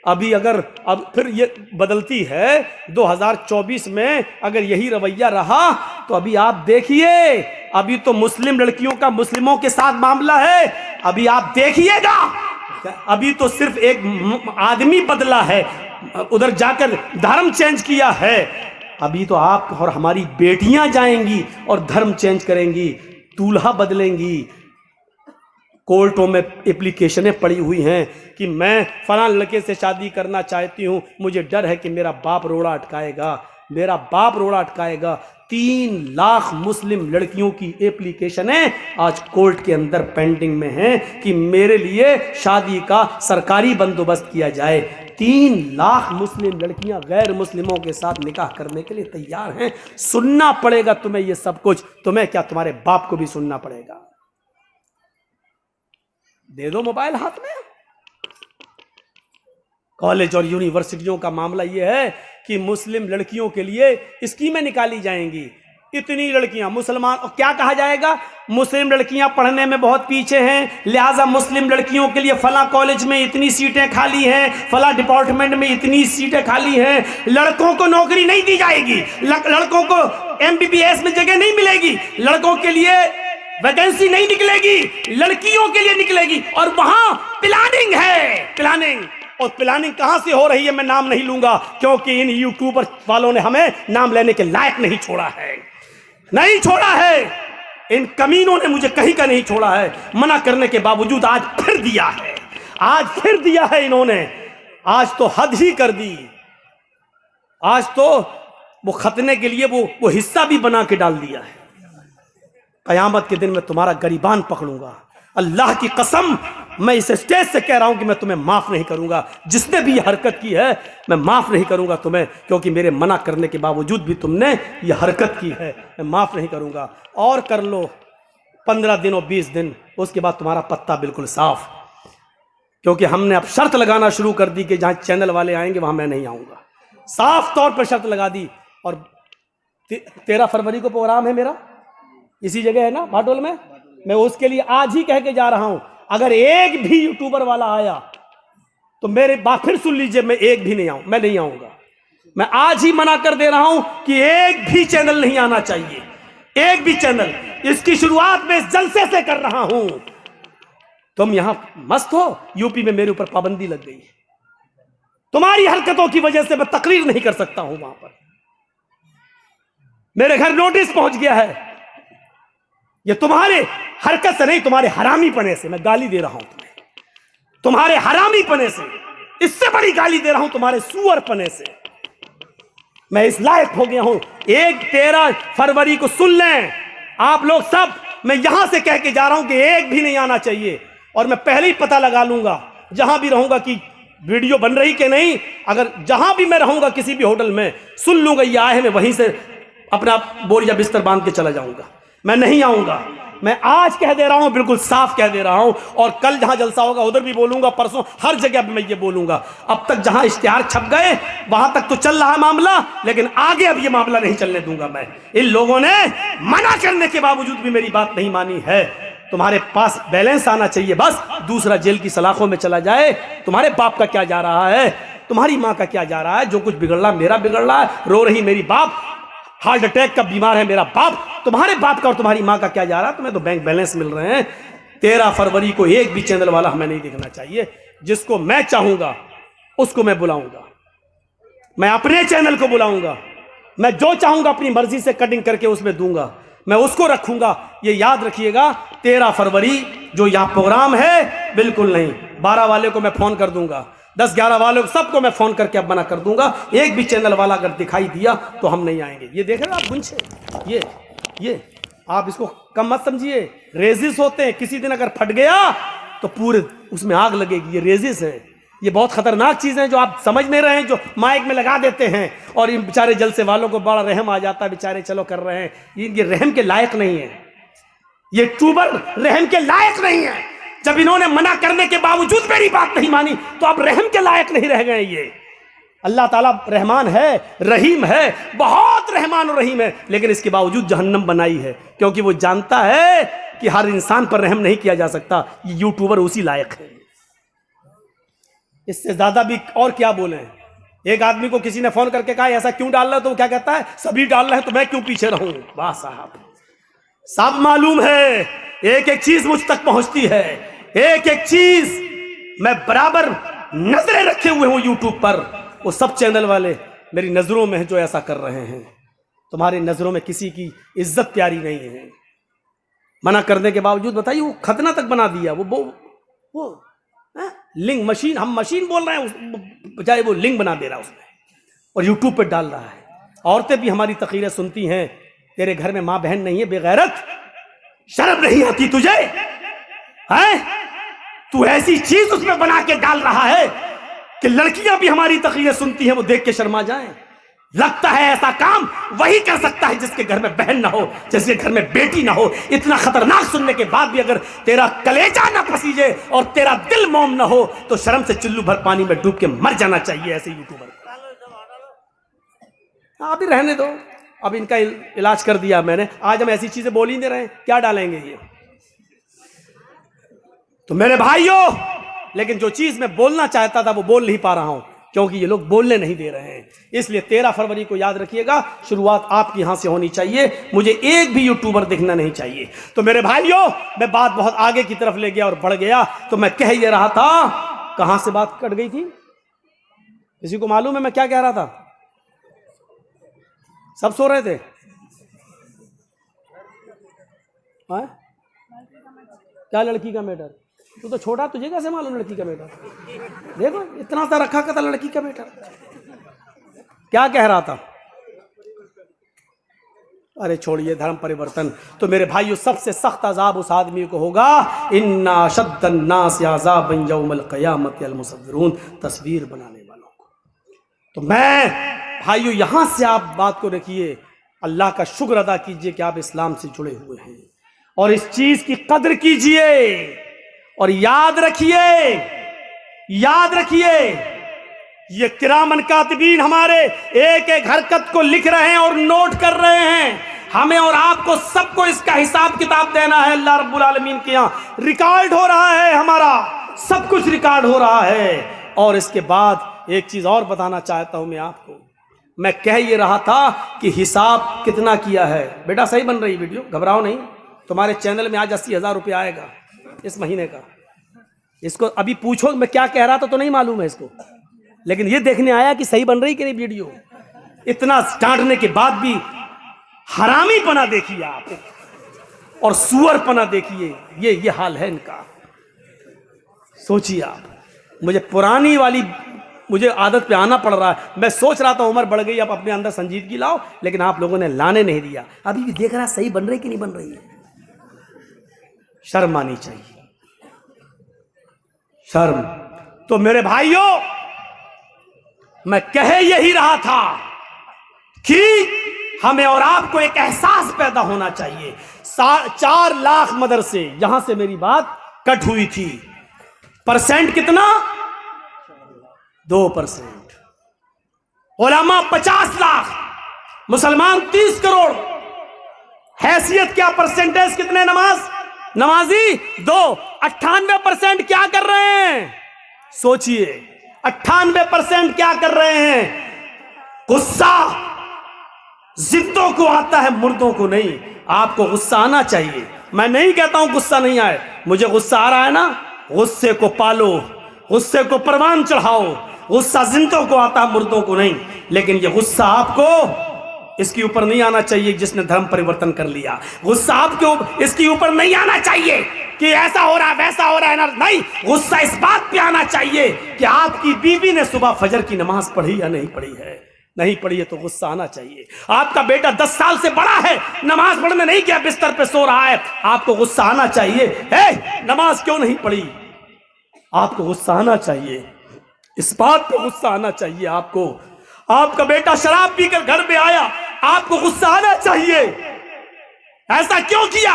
अभी अगर अब फिर ये बदलती है 2024 में, अगर यही रवैया रहा तो अभी आप देखिए, अभी तो मुस्लिम लड़कियों का मुस्लिमों के साथ मामला है, अभी आप देखिएगा। अभी तो सिर्फ एक आदमी बदला है, उधर जाकर धर्म चेंज किया है। अभी तो आप और हमारी बेटियां जाएंगी और धर्म चेंज करेंगी, दूल्हा बदलेंगी। कोर्टों में एप्लीकेशनें पड़ी हुई हैं कि मैं फलां लड़के से शादी करना चाहती हूं, मुझे डर है कि मेरा बाप रोड़ा अटकाएगा, मेरा बाप रोड़ा अटकाएगा। 3 लाख मुस्लिम लड़कियों की एप्लीकेशनें आज कोर्ट के अंदर पेंडिंग में हैं कि मेरे लिए शादी का सरकारी बंदोबस्त किया जाए। 3 लाख मुस्लिम लड़कियां गैर मुस्लिमों के साथ निकाह करने के लिए तैयार हैं। सुनना पड़ेगा तुम्हें ये सब कुछ, तुम्हें क्या तुम्हारे बाप को भी सुनना पड़ेगा। दे दो मोबाइल हाथ में। कॉलेज और यूनिवर्सिटियों का मामला यह है कि मुस्लिम लड़कियों के लिए स्कीमें निकाली जाएंगी। इतनी लड़कियां मुसलमान, और क्या कहा जाएगा? मुस्लिम लड़कियां पढ़ने में बहुत पीछे हैं, लिहाजा मुस्लिम लड़कियों के लिए फला कॉलेज में इतनी सीटें खाली हैं, फला डिपार्टमेंट में इतनी सीटें खाली हैं। लड़कों को नौकरी नहीं दी जाएगी, लड़कों को MBBS में जगह नहीं मिलेगी, लड़कों के लिए वैकेंसी नहीं निकलेगी, लड़कियों के लिए निकलेगी। और वहां प्लानिंग है, प्लानिंग। और प्लानिंग कहां से हो रही है मैं नाम नहीं लूंगा, क्योंकि इन यूट्यूबर वालों ने हमें नाम लेने के लायक नहीं छोड़ा है, नहीं छोड़ा है। इन कमीनों ने मुझे कहीं का नहीं छोड़ा है। मना करने के बावजूद आज फिर दिया है, आज फिर दिया है इन्होंने। आज तो हद ही कर दी। आज तो वो खतने के लिए वो हिस्सा भी बना के डाल दिया है। कयामत के दिन मैं तुम्हारा गरीबान पकड़ूंगा, अल्लाह की कसम। मैं इस स्टेज से कह रहा हूं कि मैं तुम्हें माफ नहीं करूंगा। जिसने भी ये हरकत की है मैं माफ नहीं करूंगा तुम्हें, क्योंकि मेरे मना करने के बावजूद भी तुमने ये हरकत की है, मैं माफ नहीं करूंगा। और कर लो 15 दिन और 20 दिन, उसके बाद तुम्हारा पत्ता बिल्कुल साफ। क्योंकि हमने अब शर्त लगाना शुरू कर दी कि जहां चैनल वाले आएंगे वहां मैं नहीं आऊंगा। साफ तौर पर शर्त लगा दी। और 13 फरवरी को प्रोग्राम है मेरा, इसी जगह है ना भाटोल में। मैं उसके लिए आज ही कह के जा रहा हूं, अगर एक भी यूट्यूबर वाला आया तो मेरे बात फिर सुन लीजिए, मैं एक भी नहीं आऊं, मैं नहीं आऊंगा। मैं आज ही मना कर दे रहा हूं कि एक भी चैनल नहीं आना चाहिए, एक भी चैनल। इसकी शुरुआत में इस जलसे से कर रहा हूं। तुम यहां मस्त हो, यूपी में मेरे ऊपर पाबंदी लग गई। तुम्हारी हरकतों की वजह से मैं तकरीर नहीं कर सकता हूं वहां पर। मेरे घर नोटिस पहुंच गया है। ये तुम्हारे हरकत से नहीं, तुम्हारे हरामीपने से मैं गाली दे रहा हूं तुम्हें, तुम्हारे हरामीपने से। इससे बड़ी गाली दे रहा हूं तुम्हारे सुअरपने से। मैं इस लायक हो गया हूं। 13 फरवरी को सुन लें आप लोग सब, मैं यहां से कह के जा रहा हूं कि एक भी नहीं आना चाहिए। और मैं पहले ही पता लगा लूंगा जहां भी रहूंगा कि वीडियो बन रही कि नहीं। अगर जहां भी मैं रहूंगा किसी भी होटल में, सुन लूंगा ये आए हैं, मैं वहीं से अपना बोरिया बिस्तर बांध के चला जाऊंगा, मैं नहीं आऊंगा। मैं आज कह दे रहा हूं, बिल्कुल साफ कह दे रहा हूं। और कल जहां जलसा होगा उधर भी बोलूंगा, परसों हर जगह मैं ये बोलूंगा। अब तक जहां इश्तिहार छप गए वहां तक तो चल रहा है मामला, लेकिन आगे अब ये मामला नहीं चलने दूंगा मैं। इन लोगों ने मना करने के बावजूद भी मेरी बात नहीं मानी है। तुम्हारे पास बैलेंस आना चाहिए बस, दूसरा जेल की सलाखों में चला जाए। तुम्हारे बाप का क्या जा रहा है, तुम्हारी माँ का क्या जा रहा है? जो कुछ बिगड़ रहा मेरा बिगड़ रहा है। रो रही मेरी बाप, हार्ट अटैक का बीमार है मेरा बाप। तुम्हारे बाप का और तुम्हारी माँ का क्या जा रहा है? तुम्हें तो बैंक बैलेंस मिल रहे हैं। 13 फरवरी को एक भी चैनल वाला हमें नहीं दिखना चाहिए। जिसको मैं चाहूंगा उसको मैं बुलाऊंगा, मैं अपने चैनल को बुलाऊंगा। मैं जो चाहूंगा अपनी मर्जी से कटिंग करके उसमें दूंगा, मैं उसको रखूंगा। ये याद रखिएगा, 13 फरवरी जो यहां प्रोग्राम है बिल्कुल नहीं। 12 वाले को मैं फोन कर दूंगा, 10-11 वालों को सबको मैं फोन करके अब मना कर दूंगा। एक भी चैनल वाला अगर दिखाई दिया तो हम नहीं आएंगे। ये देख रहे हैं आप गुंछे, ये आप इसको कम मत समझिए। रेजिस होते हैं, किसी दिन अगर फट गया तो पूरे उसमें आग लगेगी। ये रेजिस है, ये बहुत खतरनाक चीज है जो आप समझ नहीं रहे हैं, जो माइक में लगा देते हैं। और इन बेचारे जलसे वालों को बड़ा रहम आ जाता है, बेचारे चलो कर रहे हैं। ये रहम के लायक नहीं है, ये ट्यूबर रहम के लायक नहीं है। जब इन्होंने मना करने के बावजूद मेरी बात नहीं मानी तो अब रहम के लायक नहीं रह गए। ये अल्लाह ताला रहमान है, रहीम है, बहुत रहमान और रहीम है, लेकिन इसके बावजूद जहन्नम बनाई है, क्योंकि वो जानता है कि हर इंसान पर रहम नहीं किया जा सकता। ये यूट्यूबर उसी लायक है। इससे ज्यादा भी और क्या बोले। एक आदमी को किसी ने फोन करके कहा ऐसा क्यों डाल रहा है, तो वो क्या कहता है, सभी डाल रहे हैं तो मैं क्यों पीछे रहूं। वाह साहब, सब मालूम है, एक एक चीज मुझ तक पहुंचती है, एक एक चीज मैं बराबर नजरें रखे हुए हूं यूट्यूब पर। वो सब चैनल वाले मेरी नजरों में है जो ऐसा कर रहे हैं। तुम्हारी नजरों में किसी की इज्जत प्यारी नहीं है। मना करने के बावजूद बताइए, वो खतना तक बना दिया। वो लिंग मशीन, हम मशीन बोल रहे हैं, बजाय वो लिंग बना दे रहा उसमें और यूट्यूब पर डाल रहा है। औरतें भी हमारी तकरीरें सुनती हैं। तेरे घर में माँ बहन नहीं है बेगैरत, शर्म नहीं आती तुझे है? तू ऐसी चीज उसमें बना के डाल रहा है कि लड़कियां भी हमारी तकरीरें सुनती हैं, वो देख के शर्मा जाएं। लगता है ऐसा काम वही कर सकता है जिसके घर में बहन ना हो, जिसके घर में बेटी ना हो। इतना खतरनाक सुनने के बाद भी अगर तेरा कलेजा ना पसीजे और तेरा दिल मोम ना हो तो शर्म से चुल्लू भर पानी में डूब के मर जाना चाहिए ऐसे यूट्यूबर। अभी रहने दो, अब इनका इलाज कर दिया मैंने। आज हम ऐसी चीजें बोल ही नहीं रहे हैं, क्या डालेंगे ये। तो मेरे भाइयों, लेकिन जो चीज मैं बोलना चाहता था वो बोल नहीं पा रहा हूं, क्योंकि ये लोग बोलने नहीं दे रहे हैं। इसलिए 13 फरवरी को याद रखिएगा, शुरुआत आपके यहां से होनी चाहिए। मुझे एक भी यूट्यूबर दिखना नहीं चाहिए। तो मेरे भाइयों, मैं बात बहुत आगे की तरफ ले गया और बढ़ गया। तो मैं कह ये रहा था, कहां से बात कट गई थी, किसी को मालूम है मैं क्या कह रहा था? सब सो रहे थे? हाँ? क्या लड़की का मैटर? तू तो छोटा, तुझे कैसे मालूम लड़की का मैटर? देखो इतना सा रखा था लड़की का मैटर। क्या कह रहा था? अरे छोड़िए धर्म परिवर्तन। तो मेरे भाइयों, सबसे सख्त अजाब उस आदमी को होगा, इन्ना शद्दन्नास अज़ाबन यौमल क़यामत अल मुसव्विरून, तस्वीर बनाने वालों को। तो मैं भाइयों, यहां से आप बात को रखिए, अल्लाह का शुक्र अदा कीजिए कि आप इस्लाम से जुड़े हुए हैं और इस चीज की कदर कीजिए। और याद रखिए ये किरामन कातिबीन हमारे एक एक हरकत को लिख रहे हैं और नोट कर रहे हैं। हमें और आपको सबको इसका हिसाब किताब देना है अल्लाह रब्बुल आलमीन के यहाँ। रिकॉर्ड हो रहा है, हमारा सब कुछ रिकॉर्ड हो रहा है। और इसके बाद एक चीज और बताना चाहता हूं मैं आपको। मैं कह ये रहा था कि हिसाब कितना किया है। बेटा सही बन रही वीडियो, घबराओ नहीं। तुम्हारे चैनल में आज 80,000 रुपया आएगा इस महीने का। इसको अभी पूछो मैं क्या कह रहा था तो नहीं मालूम है इसको, लेकिन ये देखने आया कि सही बन रही कि नहीं वीडियो। इतना डांटने के बाद भी हरामी पना देखिए आप और सुअर पना देखिए, ये हाल है इनका। सोचिए आप, मुझे पुरानी वाली मुझे आदत पे आना पड़ रहा है। मैं सोच रहा था उम्र बढ़ गई, अब अपने अंदर संजीदगी लाओ, लेकिन आप लोगों ने लाने नहीं दिया। अभी भी देख रहा सही बन रही कि नहीं बन रही है। शर्म आनी चाहिए, शर्म। तो मेरे भाइयों, मैं कह यही रहा था कि हमें और आपको एक एहसास पैदा होना चाहिए। 4 लाख मदरसे, यहां से मेरी बात कट हुई थी। परसेंट कितना? 2%। उलमा 50 लाख, मुसलमान 30 करोड़। हैसियत क्या? परसेंटेज कितने नमाजी 2। 98% क्या कर रहे हैं? सोचिए, 98% क्या कर रहे हैं? गुस्सा जिंदों को आता है, मुर्दों को नहीं। आपको गुस्सा आना चाहिए। मैं नहीं कहता हूं गुस्सा नहीं आए, मुझे गुस्सा आ रहा है ना। गुस्से को पालो, गुस्से को परवान चढ़ाओ। गुस्सा जिंदों को आता है, मुर्दों को नहीं। लेकिन ये गुस्सा आपको इसके ऊपर नहीं आना चाहिए जिसने धर्म परिवर्तन कर लिया। गुस्सा आपके इसके ऊपर नहीं आना चाहिए कि ऐसा हो रहा है वैसा हो रहा है ना। नहीं, गुस्सा इस बात पे आना चाहिए कि आपकी बीवी ने सुबह फजर की नमाज पढ़ी या नहीं पढ़ी है। नहीं पढ़ी है तो गुस्सा आना चाहिए। आपका बेटा 10 साल से बड़ा है, नमाज पढ़ने नहीं गया, बिस्तर पे सो रहा है, आपको गुस्सा आना चाहिए। नमाज क्यों नहीं पढ़ी? आपको गुस्सा आना चाहिए, इस बात पे गुस्सा आना चाहिए आपको। आपका बेटा शराब पीकर घर में आया, आपको गुस्सा आना चाहिए। ऐसा क्यों किया?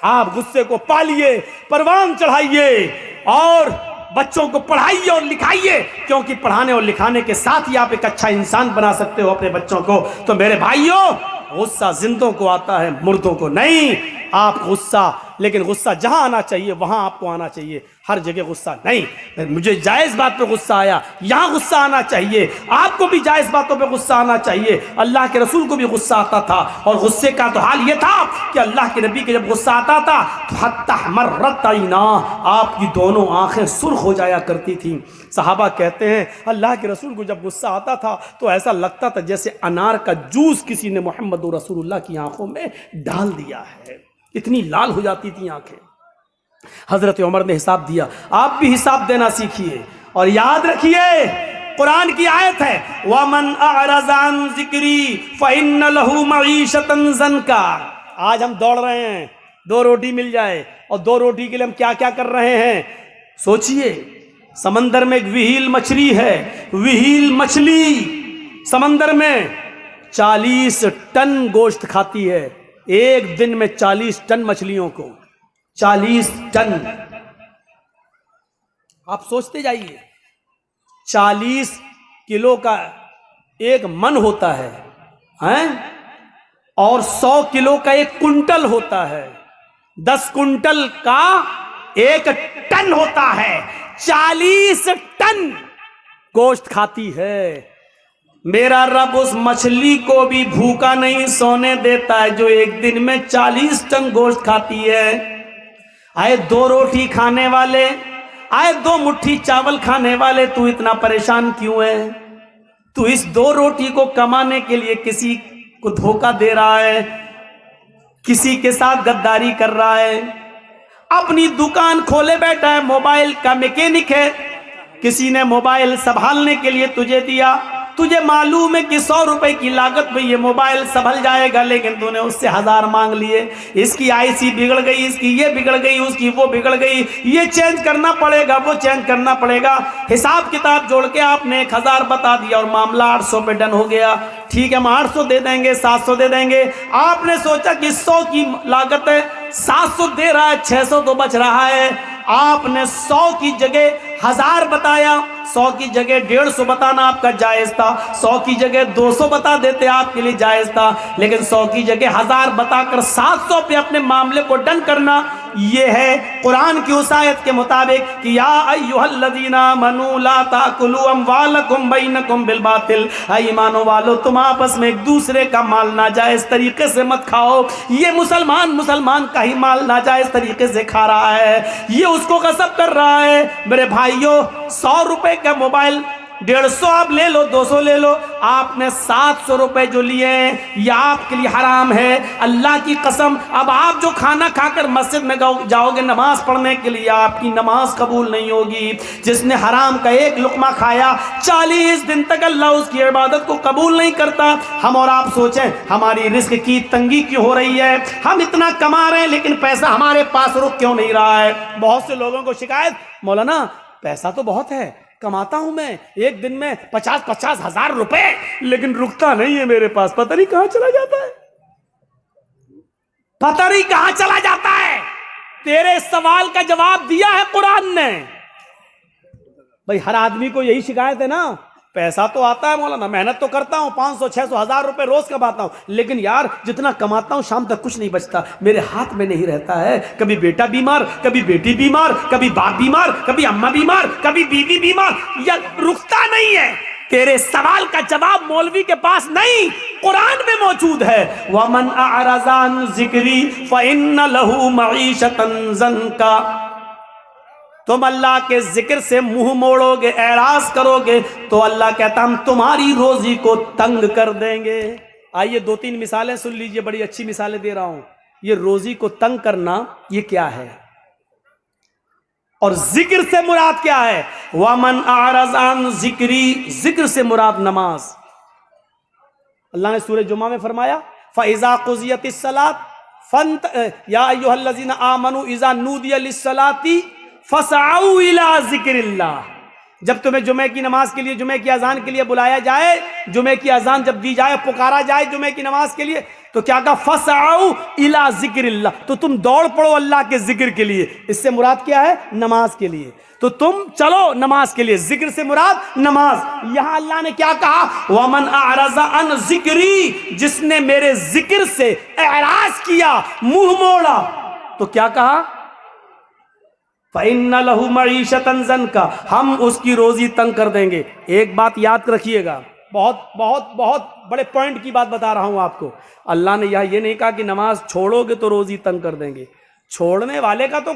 आप गुस्से को पालिए, परवान चढ़ाइए और बच्चों को पढ़ाइए और लिखाइए, क्योंकि पढ़ाने और लिखाने के साथ ही आप एक अच्छा इंसान बना सकते हो अपने बच्चों को। तो मेरे भाइयों, गुस्सा जिंदों को आता है, मुर्दों को नहीं। आप गुस्सा, लेकिन गुस्सा जहां आना चाहिए वहां आपको आना चाहिए, हर जगह गुस्सा नहीं। मुझे जायज बात पे गुस्सा आया, यहां गुस्सा आना चाहिए। आपको भी जायज बातों पे गुस्सा आना चाहिए। अल्लाह के रसूल को भी गुस्सा आता था, और गुस्से का तो हाल ये था कि अल्लाह के नबी के जब गुस्सा आता था तो हत्ता मर्रत आईना, आपकी दोनों आंखें सुर्ख हो जाया करती थी। सहाबा कहते हैं अल्लाह के रसूल को जब गुस्सा आता था तो ऐसा लगता था जैसे अनार का जूस किसी ने मोहम्मद रसूलुल्लाह की आंखों में डाल दिया है, इतनी लाल हो जाती थी आंखें। हजरत उमर ने हिसाब दिया, आप भी हिसाब देना सीखिए। और याद रखिए, कुरान की आयत है, वमन अअरज़ अन ज़िक्री फ़इन्न लहू मईशतन ज़नका। आज हम दौड़ रहे हैं 2 रोटी मिल जाए, और 2 रोटी के लिए हम क्या क्या कर रहे हैं। सोचिए, समंदर में एक विहील मछली है, विहील मछली समंदर में 40 टन गोश्त खाती है। एक दिन में 40 टन मछलियों को, 40 टन। आप सोचते जाइए, 40 किलो का एक मन होता है, हैं? और 100 किलो का एक कुंटल होता है, 10 कुंटल का 1 टन होता है। 40 टन गोश्त खाती है। मेरा रब उस मछली को भी भूखा नहीं सोने देता है जो एक दिन में 40 टन गोश्त खाती है। आए 2 रोटी खाने वाले, आए 2 मुट्ठी चावल खाने वाले, तू इतना परेशान क्यों है? तू इस 2 रोटी को कमाने के लिए किसी को धोखा दे रहा है, किसी के साथ गद्दारी कर रहा है। अपनी दुकान खोले बैठा है, मोबाइल का मैकेनिक है, किसी ने मोबाइल संभालने के लिए तुझे दिया, तुझे मालूम है कि 100 रुपए की लागत में ये मोबाइल संभल जाएगा, लेकिन तूने उससे 1000 मांग लिए। इसकी आईसी बिगड़ गई, इसकी ये बिगड़ गई, उसकी वो बिगड़ गई, ये चेंज करना पड़ेगा, वो चेंज करना पड़ेगा। हिसाब किताब जोड़ के आपने 1000 बता दिया और मामला 800 पे डन हो गया। ठीक है, हम 800 दे देंगे, 700 दे देंगे। आपने सोचा कि 100 की लागत है, 700 दे रहा है, 600 तो बच रहा है। आपने 100 की जगह 1000 बताया, 100 की जगह 150 बताना आपका जायज था, 100 की जगह 200 बता देते आपके लिए जायज था, लेकिन 100 की जगह 1000 बताकर 700 पे अपने मामले को डन करना, ये है कुरान की उस आयत के मुताबिक कि या अय्युहल्लज़ीना आमनू ला ताकुलू अम्वालकुम बैनकुम बिल बातिल, ईमानो वालो तुम आपस में एक दूसरे का माल नाजायज तरीके से मत खाओ। ये मुसलमान का ही माल नाजायज तरीके से खा रहा है, ये उसको गसब कर रहा है। मेरे भाइयों, 100 रुपए का मोबाइल 150 आप ले लो, 200 ले लो, आपने 700 रुपए जो लिए हैं ये आपके लिए हराम है। अल्लाह की कसम, अब आप जो खाना खाकर मस्जिद में जाओगे नमाज पढ़ने के लिए, आपकी नमाज कबूल नहीं होगी। जिसने हराम का एक लुकमा खाया 40 दिन तक अल्लाह उसकी इबादत को कबूल नहीं करता। हम और आप सोचें, हमारी रिस्क की तंगी क्यों हो रही है? हम इतना कमा रहे हैं लेकिन पैसा हमारे पास रुक क्यों नहीं रहा है? बहुत से लोगों को शिकायत, मौलाना पैसा तो बहुत है, कमाता हूं मैं एक दिन में 50-50 हजार रुपए, लेकिन रुकता नहीं है मेरे पास, पता नहीं कहां चला जाता है, पता नहीं कहां चला जाता है। तेरे सवाल का जवाब दिया है कुरान ने। भाई हर आदमी को यही शिकायत है ना, पैसा तो आता है मौलाना, मेहनत तो करता हूं, 500-600 हजार रुपए रोज कमाता हूं, लेकिन यार जितना कमाता हूं शाम तक कुछ नहीं बचता, मेरे हाथ में नहीं रहता है। कभी बेटा बीमार, कभी बेटी बीमार, कभी बाप बीमार, कभी अम्मा बीमार, कभी बीवी बीमार, या रुकता नहीं है। तेरे सवाल का जवाब मौलवी के पास नहीं, कुरान में मौजूद है। वमन अअरज़ा अन ज़िक्री फ़इन्न लहू मईशतन ज़ंका, तुम अल्लाह के जिक्र से मुंह मोड़ोगे, एराज करोगे, तो अल्लाह कहता हम तुम्हारी रोजी को तंग कर देंगे। आइए 2-3 मिसालें सुन लीजिए, बड़ी अच्छी मिसालें दे रहा हूं। ये रोजी को तंग करना ये क्या है और जिक्र से मुराद क्या है? वमन अअरज़ा अन ज़िक्री, जिक्र से मुराद नमाज। अल्लाह ने सूरह जुमा में फरमाया फ़इज़ा क़ुज़ियतिस सलात या अय्युहल्लज़ीना आमनू इज़ा नूदिया लिस्सलाती फसआऊ इला ज़िक्रिल्लाह। जब तुम्हें जुमे की नमाज के लिए, जुमे की अजान के लिए बुलाया जाए, जुमे की अजान जब दी जाए, पुकारा जाए जुमे की नमाज के लिए, तो क्या कहा? फसआऊ इला ज़िक्रिल्लाह, तो तुम दौड़ पड़ो अल्लाह के जिक्र के लिए। इससे मुराद क्या है? नमाज के लिए। तो तुम चलो नमाज के लिए, जिक्र से मुराद नमाज। यहां अल्लाह ने क्या कहा? वमन अअरज़ा अन ज़िक्री, जिसने मेरे जिक्र से एराज किया, मुंह मोड़ा, तो क्या कहा? फ़इन्न लहू मईशतन ज़ंका, हम उसकी रोजी तंग कर देंगे। एक बात याद रखिएगा, बहुत बहुत बहुत बड़े पॉइंट की बात बता रहा हूं आपको। अल्लाह ने यहाँ ये नहीं कहा कि नमाज छोड़ोगे तो रोजी तंग कर देंगे। छोड़ने वाले का तो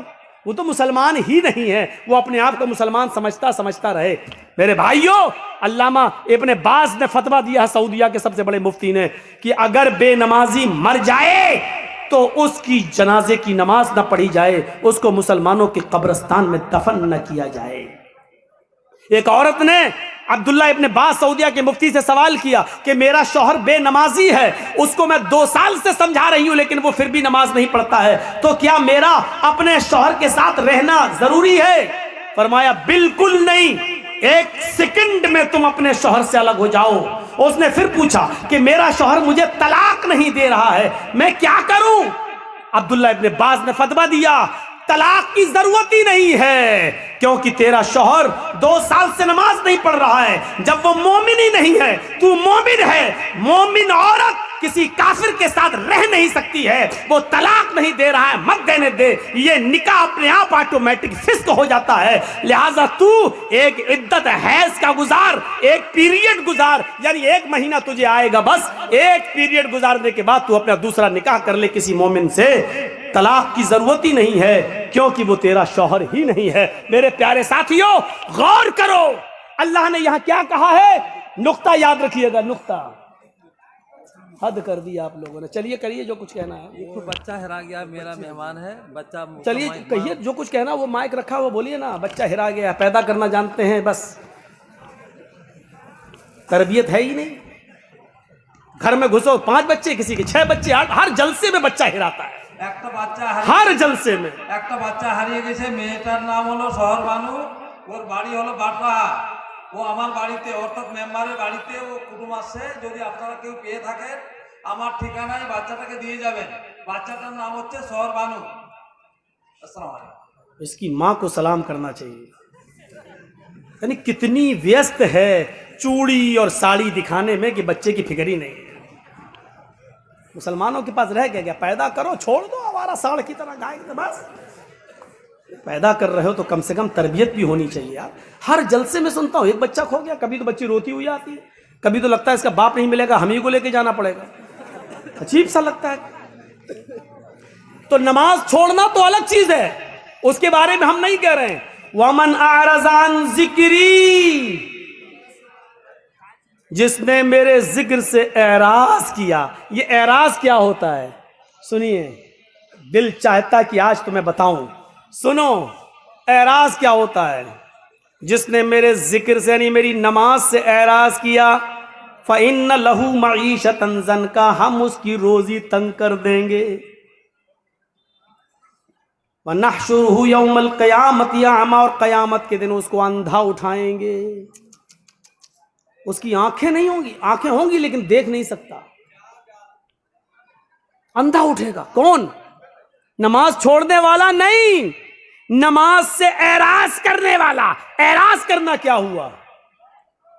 वो तो मुसलमान ही नहीं है, वो अपने आप को मुसलमान समझता रहे। मेरे भाइयों, अल्लामा इब्ने बाज ने फतवा दिया है, सऊदिया के सबसे बड़े मुफ्ती ने, कि अगर बेनमाजी मर जाए तो उसकी जनाजे की नमाज न पढ़ी जाए, उसको मुसलमानों के कब्रिस्तान में दफन न किया जाए। एक औरत ने अब्दुल्ला इब्ने बाज सऊदिया के मुफ्ती से सवाल किया कि मेरा शौहर बेनमाजी है, उसको मैं 2 साल से समझा रही हूं लेकिन वो फिर भी नमाज नहीं पढ़ता है, तो क्या मेरा अपने शौहर के साथ रहना जरूरी है? फरमाया बिल्कुल नहीं, 1 सेकंड में तुम अपने शौहर से अलग हो जाओ। उसने फिर पूछा कि मेरा शौहर मुझे तलाक नहीं दे रहा है, मैं क्या करूं? अब्दुल्ला इब्ने बाज ने फतवा दिया तलाक की जरूरत ही नहीं है, क्योंकि तेरा शौहर 2 साल से नमाज नहीं पढ़ रहा है। जब वो मोमिन ही नहीं है, तू मोमिन है। मोमिन औरत किसी काफिर के साथ रह नहीं सकती है, वो तलाक नहीं दे रहा है, मत देने दे। ये निकाह अपने आप ऑटोमेटिक फिस्क हो जाता है। लिहाजा तू एक इद्दत हैज का गुजार, एक पीरियड गुजार, यानी 1 महीना तुझे आएगा, बस 1 पीरियड गुजारने के बाद तू अपना दूसरा निकाह कर ले किसी मोमिन से। तलाक की जरूरत ही नहीं है, क्योंकि वो तेरा शौहर ही नहीं है। मेरे प्यारे साथियों, गौर करो, अल्लाह ने यहां क्या कहा है? नुक्ता याद रखिएगा, नुक्ता। हद कर दी आप लोगों ने। चलिए करिए जो कुछ कहना है। एक तो बच्चा हेरा गया, मेरा मेहमान है बच्चा। चलिए कहिए जो कुछ कहना, वो माइक रखा वो बोलिए ना। बच्चा हेरा गया, पैदा करना जानते हैं बस। तरबियत है ही नहीं। घर में घुसो 5 बच्चे, किसी के 6 बच्चे, हर जलसे में बच्चा हिराता है, একটা বাচ্চা हर जलसे में। একটা বাচ্চা হারিয়ে গেছে, মেয়েটার নাম হলো শহর বানু, ওর বাড়ি হলো বাটরাহা। ও আমার বাড়িতে অর্থাৎ মেম্বারের বাড়িতে ও কুটুম আসছে, যদি আপনারা কেউ পেয়ে থাকেন আমার ঠিকানায় বাচ্চাটাকে দিয়ে যাবেন। বাচ্চাটার নাম হচ্ছে শহর বানু। আসসালামু আলাইকুম। इसकी माँ को सलाम करना चाहिए। यानी कितनी व्यस्त है चूड़ी और साड़ी दिखाने में कि बच्चे की फिक्र ही नहीं है। मुसलमानों के पास रह गया, पैदा करो, छोड़ दो हमारा साड़ की तरह गाय की, बस। पैदा कर रहे हो तो कम से कम तरबियत भी होनी चाहिए यार। हर जलसे में सुनता हूँ एक बच्चा खो गया, कभी तो बच्ची रोती हुई आती है, कभी तो लगता है इसका बाप नहीं मिलेगा, हम ही को लेके जाना पड़ेगा। अजीब सा लगता है। तो नमाज छोड़ना तो अलग चीज है, उसके बारे में हम नहीं कह रहे हैं। वमन आरज़ान जिक्री, जिसने मेरे जिक्र से एराज किया। ये एराज क्या होता है सुनिए, दिल चाहता कि आज तुम्हें बताऊं, सुनो एराज क्या होता है। जिसने मेरे जिक्र से यानी मेरी नमाज से एराज किया, फ़इन्न लहू मईशतन ज़नका, हम उसकी रोजी तंग कर देंगे। वनहशुरुहु यौमल क़यामति अमा, और क़यामत के दिन उसको अंधा उठाएंगे। उसकी आंखें नहीं होंगी, आंखें होंगी लेकिन देख नहीं सकता, अंधा उठेगा। कौन? नमाज छोड़ने वाला नहीं, नमाज से एराज करने वाला। एराज करना क्या हुआ?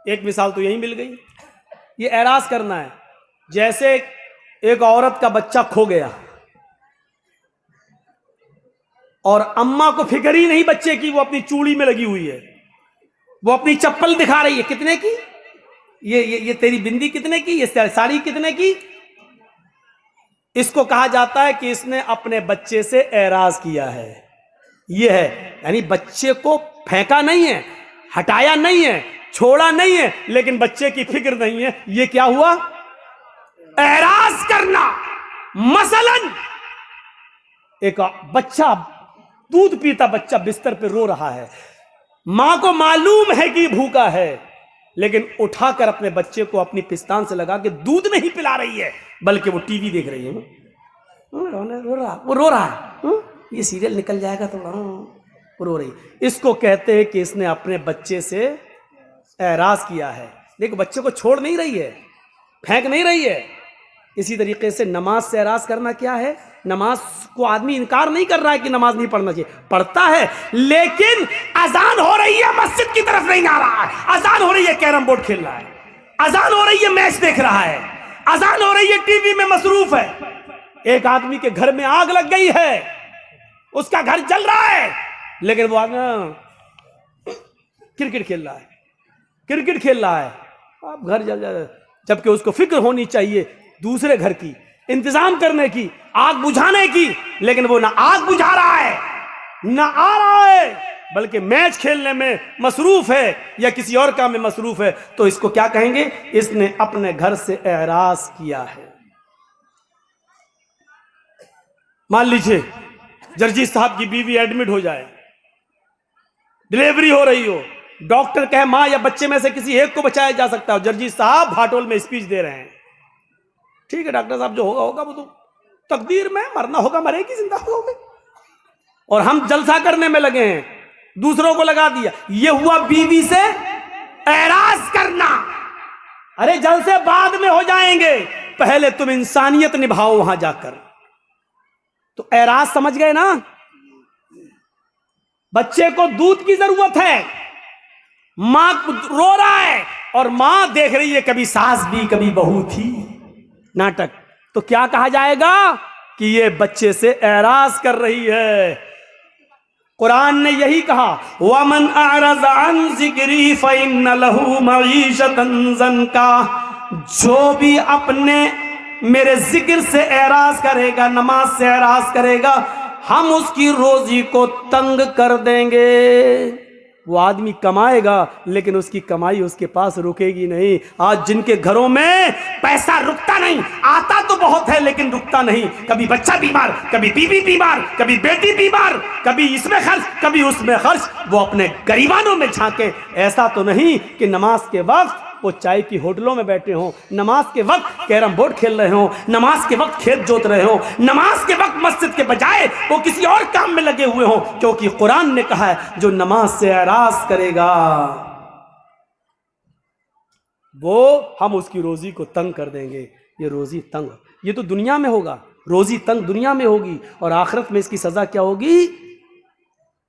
एक मिसाल तो यही मिल गई। ये एराज करना है, जैसे एक औरत का बच्चा खो गया और अम्मा को फिक्र ही नहीं बच्चे की, वो अपनी चूड़ी में लगी हुई है, वो अपनी चप्पल दिखा रही है, कितने की, ये तेरी बिंदी कितने की, ये साड़ी कितने की। इसको कहा जाता है कि इसने अपने बच्चे से एराज किया है। ये है, यानी बच्चे को फेंका नहीं है, हटाया नहीं है, छोड़ा नहीं है, लेकिन बच्चे की फिक्र नहीं है। ये क्या हुआ? एराज करना। मसलन एक बच्चा, दूध पीता बच्चा बिस्तर पे रो रहा है, मां को मालूम है कि भूखा है, लेकिन उठाकर अपने बच्चे को अपनी पिस्तान से लगा के दूध नहीं पिला रही है, बल्कि वो टीवी देख रही है। वो रो रहा है, ये सीरियल निकल जाएगा तो वो रो रही। इसको कहते हैं कि इसने अपने बच्चे से एराज किया है। देखो बच्चे को छोड़ नहीं रही है, फेंक नहीं रही है। इसी तरीके से नमाज से एराज करना क्या है? नमाज को आदमी इनकार नहीं कर रहा है कि नमाज नहीं पढ़ना चाहिए, पढ़ता है, लेकिन अजान हो रही है मस्जिद की तरफ नहीं आ रहा है, अजान हो रही है कैरम बोर्ड खेल रहा है, अजान हो रही है मैच देख रहा है, अजान हो रही है टीवी में मसरूफ है। एक आदमी के घर में आग लग गई है, उसका घर जल रहा है, लेकिन वो आदमी क्रिकेट खेल रहा है, क्रिकेट खेल रहा है, अब घर जल जाए, जबकि उसको फिक्र होनी चाहिए दूसरे घर की, इंतजाम करने की, आग बुझाने की, लेकिन वो ना आग बुझा रहा है, ना आ रहा है, बल्कि मैच खेलने में मसरूफ है या किसी और काम में मसरूफ है। तो इसको क्या कहेंगे? इसने अपने घर से एराज किया है। मान लीजिए जर्जीत साहब की बीवी एडमिट हो जाए, डिलीवरी हो रही हो, डॉक्टर कहे मां या बच्चे में से किसी एक को बचाया जा सकता है, जर्जीत साहब भाटोल में स्पीच दे रहे हैं। ठीक है डॉक्टर साहब, जो होगा होगा, वो तो तकदीर में, मरना होगा मरेगी, जिंदा होगा। और हम जलसा करने में लगे हैं, दूसरों को लगा दिया। ये हुआ बीवी से एराज करना। अरे जलसे बाद में हो जाएंगे, पहले तुम इंसानियत निभाओ वहां जाकर। तो एराज समझ गए ना? बच्चे को दूध की जरूरत है, मां रो रहा है और मां देख रही है कभी सास भी कभी बहू थी, नाटक। तो क्या कहा जाएगा कि ये बच्चे से एराज कर रही है। कुरान ने यही कहा, वमन अरज़ अन ज़िक्री फ़इन्न लहू मईशतन ज़नका, जो भी अपने मेरे जिक्र से एराज करेगा, नमाज से एराज करेगा, हम उसकी रोजी को तंग कर देंगे। वो आदमी कमाएगा लेकिन उसकी कमाई उसके पास रुकेगी नहीं। आज जिनके घरों में पैसा रुकता नहीं, आता तो बहुत है लेकिन रुकता नहीं, कभी बच्चा बीमार, कभी बीवी बीमार, कभी बेटी बीमार, कभी इसमें खर्च, कभी उसमें खर्च, वो अपने गरीबानों में झांके। ऐसा तो नहीं कि नमाज के वक्त वो चाय की होटलों में बैठे हों, नमाज के वक्त कैरम बोर्ड खेल रहे हों, नमाज के वक्त खेत जोत रहे हों, नमाज के वक्त मस्जिद के बजाय वो किसी और काम में लगे हुए हों, क्योंकि कुरान ने कहा है जो नमाज से एराज करेगा वो हम उसकी रोजी को तंग कर देंगे। ये रोजी तंग, ये तो दुनिया में होगा, रोजी तंग दुनिया में होगी, और आखिरत में इसकी सजा क्या होगी?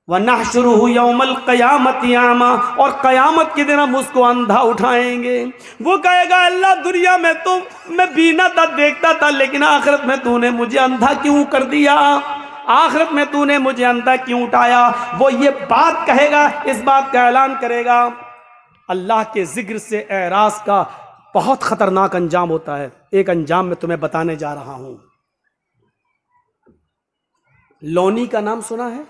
वनहशुरुहु यौमल क़यामति आमा, और क़यामत के दिन हम उसको अंधा उठाएंगे। वो कहेगा अल्लाह दुनिया में तो मैं बीना था, देखता था, लेकिन आखिरत में तूने मुझे अंधा क्यों कर दिया, आखिरत में तूने मुझे अंधा क्यों उठाया। वो ये बात कहेगा, इस बात का ऐलान करेगा। अल्लाह के जिक्र से एराज का बहुत खतरनाक अंजाम होता है। एक अंजाम मैं तुम्हें बताने जा रहा हूं। लोनी का नाम सुना है?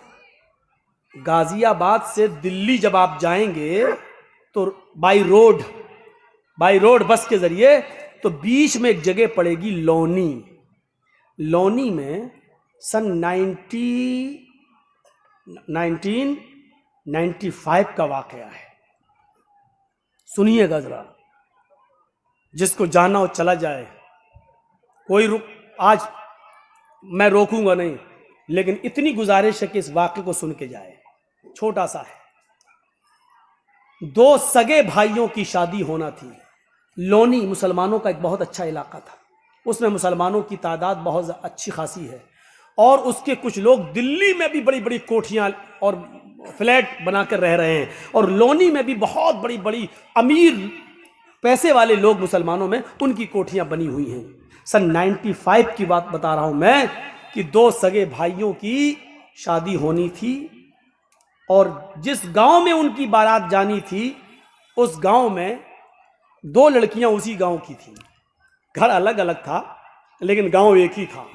गाजियाबाद से दिल्ली जब आप जाएंगे तो बाई रोड बस के जरिए, तो बीच में एक जगह पड़ेगी लोनी। लोनी में सन 1995 का वाकया है। सुनिएगा जरा, जिसको जाना हो चला जाए। आज मैं रोकूंगा नहीं, लेकिन इतनी गुजारिश है कि इस वाक़े को सुन के जाए। छोटा सा है, 2 सगे भाइयों की शादी होना थी। लोनी मुसलमानों का एक बहुत अच्छा इलाका था, उसमें मुसलमानों की तादाद बहुत अच्छी खासी है, और उसके कुछ लोग दिल्ली में भी बड़ी बड़ी कोठियां और फ्लैट बनाकर रह रहे हैं, और लोनी में भी बहुत बड़ी बड़ी अमीर पैसे वाले लोग मुसलमानों में, उनकी कोठियां बनी हुई हैं। सन 95 की बात बता रहा हूं मैं कि 2 सगे भाइयों की शादी होनी थी, और जिस गांव में उनकी बारात जानी थी उस गांव में 2 लड़कियां उसी गांव की थी। घर अलग अलग था लेकिन गांव एक ही था।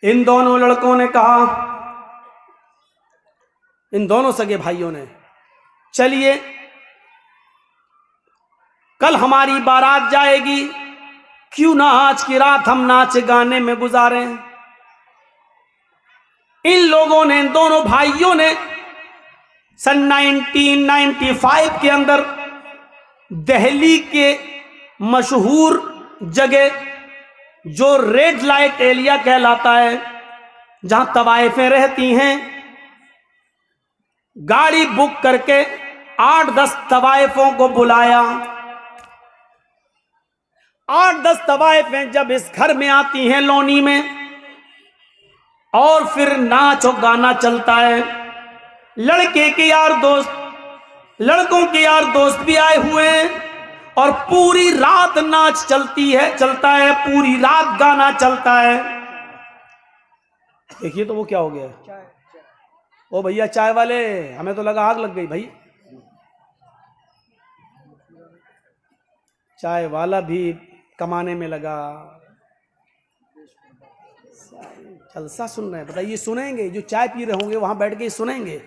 इन दोनों लड़कों ने कहा, इन दोनों सगे भाइयों ने, चलिए कल हमारी बारात जाएगी, क्यों ना आज की रात हम नाच गाने में गुजारें। इन लोगों ने, इन दोनों भाइयों ने सन 1995 के अंदर दिल्ली के मशहूर जगह जो रेड लाइट एरिया कहलाता है, जहां तवाइफें रहती हैं, गाड़ी बुक करके 8-10 तवाइफों को बुलाया। 8-10 तवाइफें जब इस घर में आती हैं लोनी में, और फिर नाच और गाना चलता है। लड़के के यार दोस्त, लड़कों के यार दोस्त भी आए हुए हैं, और पूरी रात नाच चलता है, पूरी रात गाना चलता है। देखिए तो वो क्या हो गया, ओ भैया चाय वाले, हमें तो लगा आग लग गई भाई। चाय वाला भी कमाने में लगा, जलसा सुन रहे हैं। बताइए सुनेंगे? जो चाय पी रहे होंगे वहां बैठ के सुनेंगे।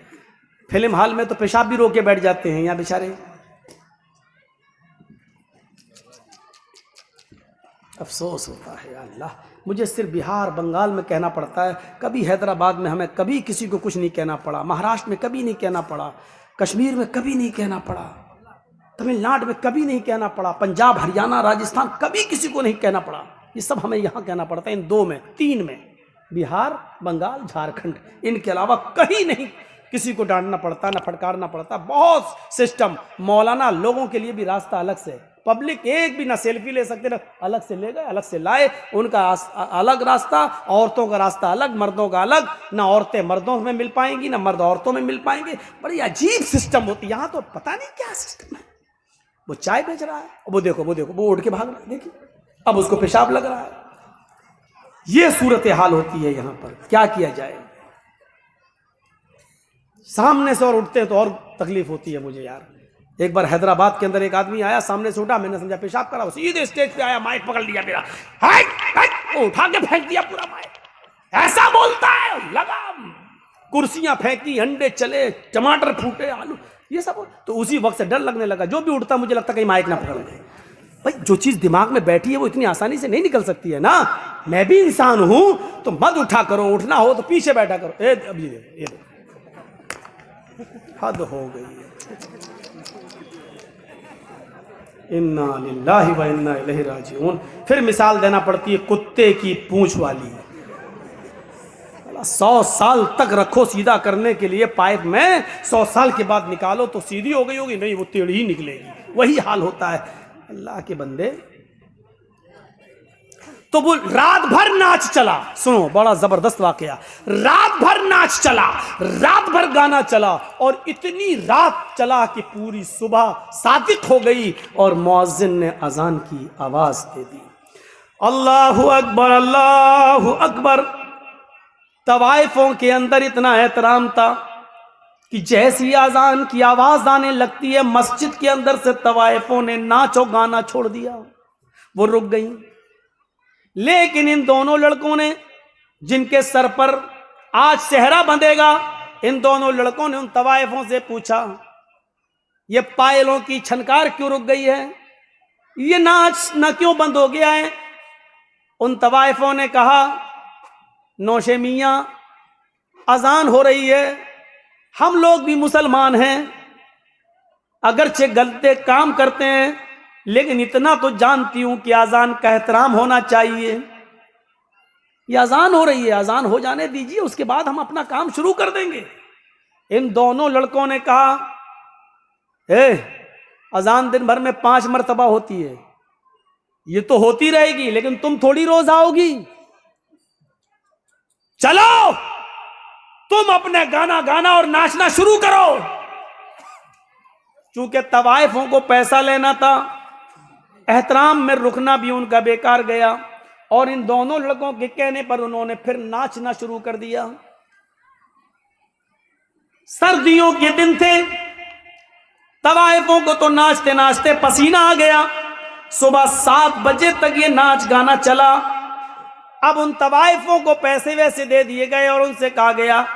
फिल्म हॉल में तो पेशाब भी रोक के बैठ जाते हैं यहाँ बेचारे। अफसोस होता है अल्लाह, मुझे सिर्फ बिहार बंगाल में कहना पड़ता है, कभी हैदराबाद में हमें कभी किसी को कुछ नहीं कहना पड़ा, महाराष्ट्र में कभी नहीं कहना पड़ा, कश्मीर में कभी नहीं कहना पड़ा, तमिलनाडु में कभी नहीं कहना पड़ा, पंजाब हरियाणा राजस्थान कभी किसी को नहीं कहना पड़ा। ये सब हमें यहाँ कहना पड़ता है, इन 2 में 3 में, बिहार बंगाल झारखंड, इनके अलावा कहीं नहीं किसी को डांटना पड़ता, ना फटकारना पड़ता। बहुत सिस्टम, मौलाना लोगों के लिए भी रास्ता अलग से, पब्लिक एक भी ना सेल्फी ले सकते ना, अलग से ले गए, अलग से लाए, उनका अलग रास्ता, औरतों का रास्ता अलग, मर्दों का अलग, ना औरतें मर्दों में मिल पाएंगी ना मर्द औरतों में मिल पाएंगे। बड़ी अजीब सिस्टम होती है यहाँ तो, पता नहीं क्या सिस्टम है। वो चाय बेच रहा है, वो देखो वो उड़ के भाग रहा है, देखिए अब उसको पेशाब लग रहा है। ये सूरत हाल होती है यहाँ पर, क्या किया जाए। सामने से और उठते हैं तो और तकलीफ होती है मुझे यार। एक बार हैदराबाद के अंदर एक आदमी आया, सामने से उठा, मैंने समझा पेशाब करा, सीधे स्टेज पे आया, माइक पकड़ लिया मेरा, उठा के फेंक दिया पूरा माइक। ऐसा बोलता है, लगा कुर्सियां फेंकी, अंडे चले, टमाटर फूटे, आलू, ये सब। तो उसी वक्त से डर लगने लगा, जो भी उठता मुझे लगता कहीं माइक ना पकड़ ले। भाई जो चीज दिमाग में बैठी है वो इतनी आसानी से नहीं निकल सकती है ना। मैं भी इंसान हूं, तो मत उठा करो, उठना हो तो पीछे बैठा करो। अब ये देखो, हद हो गई है। इन्ना लिल्लाहि व इन्ना इलैहि राजिऊन। फिर मिसाल देना पड़ती है कुत्ते की पूंछ वाली। 100 साल तक रखो सीधा करने के लिए पाइप में, 100 साल के बाद निकालो तो सीधी हो गई होगी? नहीं, वो टेढ़ी ही निकलेगी। वही हाल होता है अल्लाह के बंदे। तो वो रात भर नाच चला। सुनो बड़ा जबरदस्त वाकया। रात भर नाच चला, रात भर गाना चला, और इतनी रात चला कि पूरी सुबह सादिक हो गई और मुअज्जिन ने अजान की आवाज दे दी। अल्लाहु अकबर, अल्लाहु अकबर। तवाइफों के अंदर इतना एहतराम था कि जैसी अजान की आवाज आने लगती है, मस्जिद के अंदर से तवाइफों ने नाचो गाना छोड़ दिया, वो रुक गई। लेकिन इन दोनों लड़कों ने, जिनके सर पर आज सेहरा बंधेगा, इन दोनों लड़कों ने उन तवाइफों से पूछा, ये पायलों की छनकार क्यों रुक गई है, ये नाच न क्यों बंद हो गया है? उन तवाइफों ने कहा, नौशे मियां, अजान हो रही है, हम लोग भी मुसलमान हैं, अगरचे गलते काम करते हैं, लेकिन इतना तो जानती हूं कि अजान का एहतराम होना चाहिए। ये अजान हो रही है, अजान हो जाने दीजिए, उसके बाद हम अपना काम शुरू कर देंगे। इन दोनों लड़कों ने कहा, अजान दिन भर में 5 मरतबा होती है, ये तो होती रहेगी, लेकिन तुम थोड़ी रोज आओगी। चलो तुम अपने गाना गाना और नाचना शुरू करो। चूंकि तवाइफों को पैसा लेना था, एहतराम में रुकना भी उनका बेकार गया, और इन दोनों लड़कों के कहने पर उन्होंने फिर नाचना शुरू कर दिया। सर्दियों के दिन थे, तवाइफों को तो नाचते नाचते पसीना आ गया। सुबह 7 बजे तक ये नाच गाना चला। अब उन तवाइफों को पैसे वैसे दे दिए गए और उनसे कहा गया,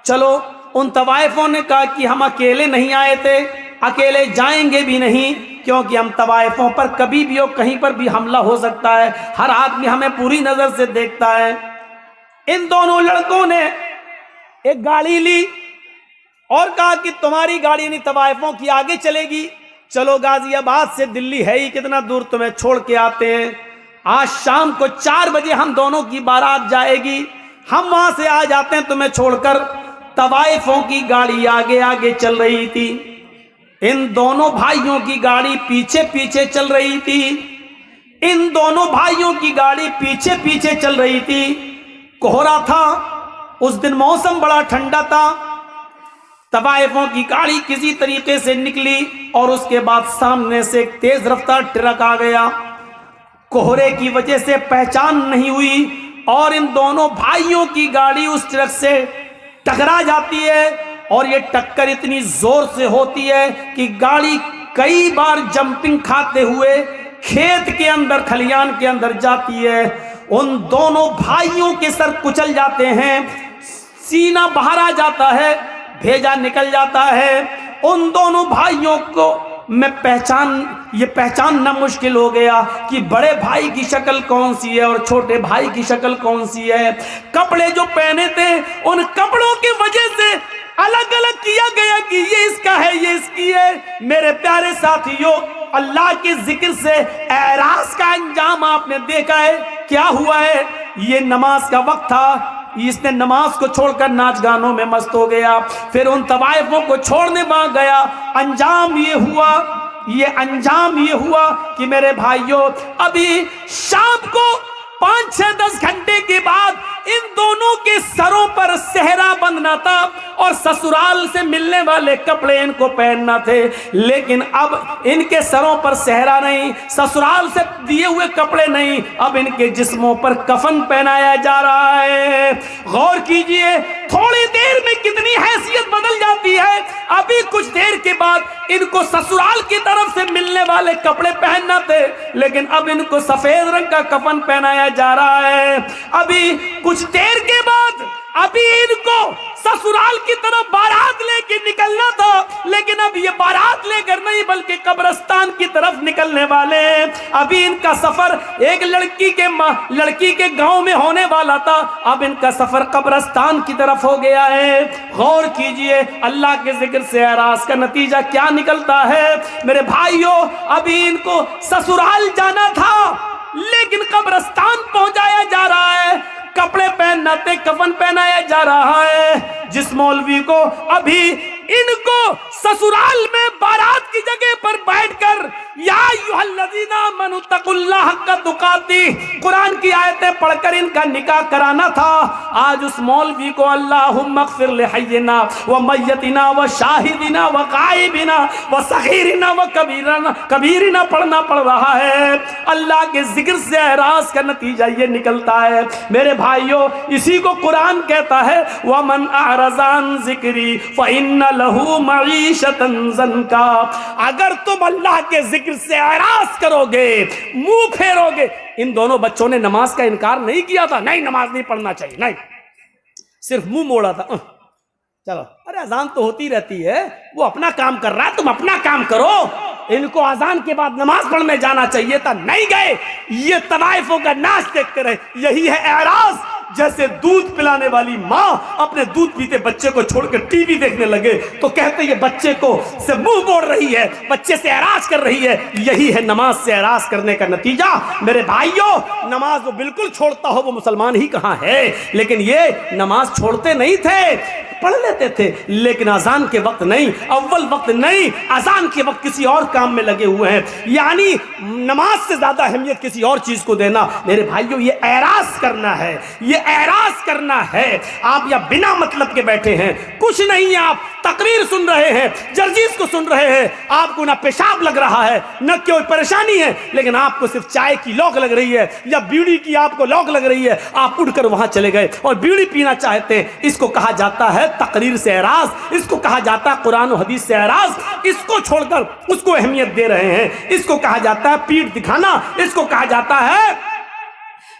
चलो। उन तवाइफों ने कहा कि हम अकेले नहीं आए थे, अकेले जाएंगे भी नहीं, क्योंकि हम तवाइफों पर कभी भी और कहीं पर भी हमला हो सकता है, हर आदमी हमें पूरी नजर से देखता है। इन दोनों लड़कों ने एक गाड़ी ली और कहा कि तुम्हारी गाड़ी नहीं तवाइफों की आगे चलेगी, चलो गाजियाबाद से दिल्ली है ही कितना दूर, तुम्हें छोड़ के आते हैं। आज शाम को 4 बजे हम दोनों की बारात जाएगी, हम वहां से आ जाते हैं तुम्हें छोड़कर। तवाइफों की गाड़ी आगे आगे चल रही थी, इन दोनों भाइयों की गाड़ी पीछे पीछे चल रही थी। इन दोनों भाइयों की गाड़ी पीछे पीछे चल रही थी। कोहरा था, उस दिन मौसम बड़ा ठंडा था। तवाइफों की गाड़ी किसी तरीके से निकली और उसके बाद सामने से एक तेज रफ्तार ट्रक आ गया। कोहरे की वजह से पहचान नहीं हुई और इन दोनों भाइयों की गाड़ी उस ट्रक से टकरा जाती है, और ये टक्कर इतनी जोर से होती है कि गाड़ी कई बार जंपिंग खाते हुए खेत के अंदर, खलियान के अंदर जाती है। उन दोनों भाइयों के सर कुचल जाते हैं, सीना बाहर आ जाता है, भेजा निकल जाता है। उन दोनों भाइयों को मैं पहचानना मुश्किल हो गया कि बड़े भाई की शक्ल कौन सी है और छोटे भाई की शक्ल कौन सी है। कपड़े जो पहने थे, उन कपड़ों की वजह से अलग अलग किया गया कि ये इसका है, ये इसकी है। मेरे प्यारे साथियों, अल्लाह के जिक्र से एराज का अंजाम आपने देखा है, क्या हुआ है। ये नमाज का वक्त था, इसने नमाज को छोड़कर नाच गानों में मस्त हो गया। फिर उन तवाइफों को छोड़ने वहां गया। अंजाम ये हुआ कि मेरे भाइयों, अभी शाम को 5-6-10 घंटे के बाद इन दोनों के सरों पर सेहरा बंधना था और ससुराल से मिलने वाले कपड़े इनको पहनना थे। लेकिन अब इनके सरों पर सेहरा नहीं, ससुराल से दिए हुए कपड़े नहीं, अब इनके जिस्मों पर कफन पहनाया जा रहा है। गौर कीजिए, थोड़ी देर में कितनी हैसियत बदल जाती है। अभी कुछ देर के बाद इनको ससुराल की तरफ से मिलने वाले कपड़े पहनना थे, लेकिन अब इनको सफेद रंग का कफन पहनाया जा रहा है। अभी कुछ देर के बाद अभी इनको ससुराल की तरफ बारात लेके निकलना था, लेकिन अब ये बारात लेकर नहीं बल्कि कब्रिस्तान की तरफ निकलने वाले। अभी इनका सफर एक लड़की के गांव में होने वाला था, अब इनका सफर कब्रिस्तान की तरफ हो गया है। गौर कीजिए अल्लाह के जिक्र से एराज का नतीजा क्या निकलता है। मेरे भाइयों, अभी इनको ससुराल जाना था लेकिन कब्रिस्तान पहुंचाया जा रहा है, कपड़े पहनाते कफन पहनाया जा रहा है। जिस मौलवी को अभी इनको ससुराल में बारात की जगह पर बैठकर या अय्युहल्लज़ीना आमनू तक़ुल्लाह हक़्क़ तुक़ातिह कुरान की आयतें पढ़कर इनका निकाह कराना था, आज उस मौलवी को अल्लाहुम्मा अग़फ़िर लिहय्यिना व मय्यतिना व शाहिदिना व गायबिना व सग़ीरिना व कबीरिना पढ़ना पड़ रहा है। अल्लाह के जिक्र से एराज का नतीजा ये निकलता है। मेरे भाइयों, इसी को कुरान कहता है वमन अअरज़ा अन ज़िक्री फ़इन्न लहू मईशतन ज़न्का। अगर तुम अल्लाह के जिक्र से एराज करोगे, मुंह फेरोगे। इन दोनों बच्चों ने नमाज का इनकार नहीं किया था, नहीं नमाज नहीं पढ़ना चाहिए, नहीं, सिर्फ मुंह मोड़ा था। चलो, अरे अजान तो होती रहती है, वो अपना काम कर रहा है, तुम अपना काम करो। इनको अजान के बाद नमाज पढ़ने जाना चाहिए था, नहीं गए। ये तवाइफों का नाच देखते रहे। यही है एराज। जैसे दूध पिलाने वाली माँ अपने दूध पीते बच्चे को छोड़कर टीवी देखने लगे तो कहते ये बच्चे को से मुंह मोड़ रही है, बच्चे से एराज कर रही है। यही है नमाज से एराज करने का नतीजा। मेरे भाइयों, नमाज वो बिल्कुल छोड़ता हो वो मुसलमान ही कहाँ है, लेकिन ये नमाज छोड़ते नहीं थे, पढ़ लेते थे, लेकिन अजान के वक्त नहीं, अव्वल वक्त नहीं, अजान के वक्त किसी और काम में लगे हुए हैं। यानी नमाज से ज्यादा अहमियत किसी और चीज को देना। मेरे भाइयों, ये एराज करना है, ये एराज करना है। आप या बिना मतलब के बैठे हैं, कुछ नहीं, आप तकरीर सुन रहे हैं, जर्जीस को सुन रहे हैं, आपको ना पेशाब लग रहा है न कोई परेशानी है, लेकिन आपको सिर्फ चाय की लौक लग रही है या बीड़ी की आपको लौक लग रही है, आप उठकर वहां चले गए और बीड़ी पीना चाहते हैं। इसको कहा जाता है तकरीर से एराज, इसको कहा जाता है कुरान और हदीस से एराज। इसको छोड़कर उसको अहमियत दे रहे हैं, इसको कहा जाता है पीठ दिखाना, इसको कहा जाता है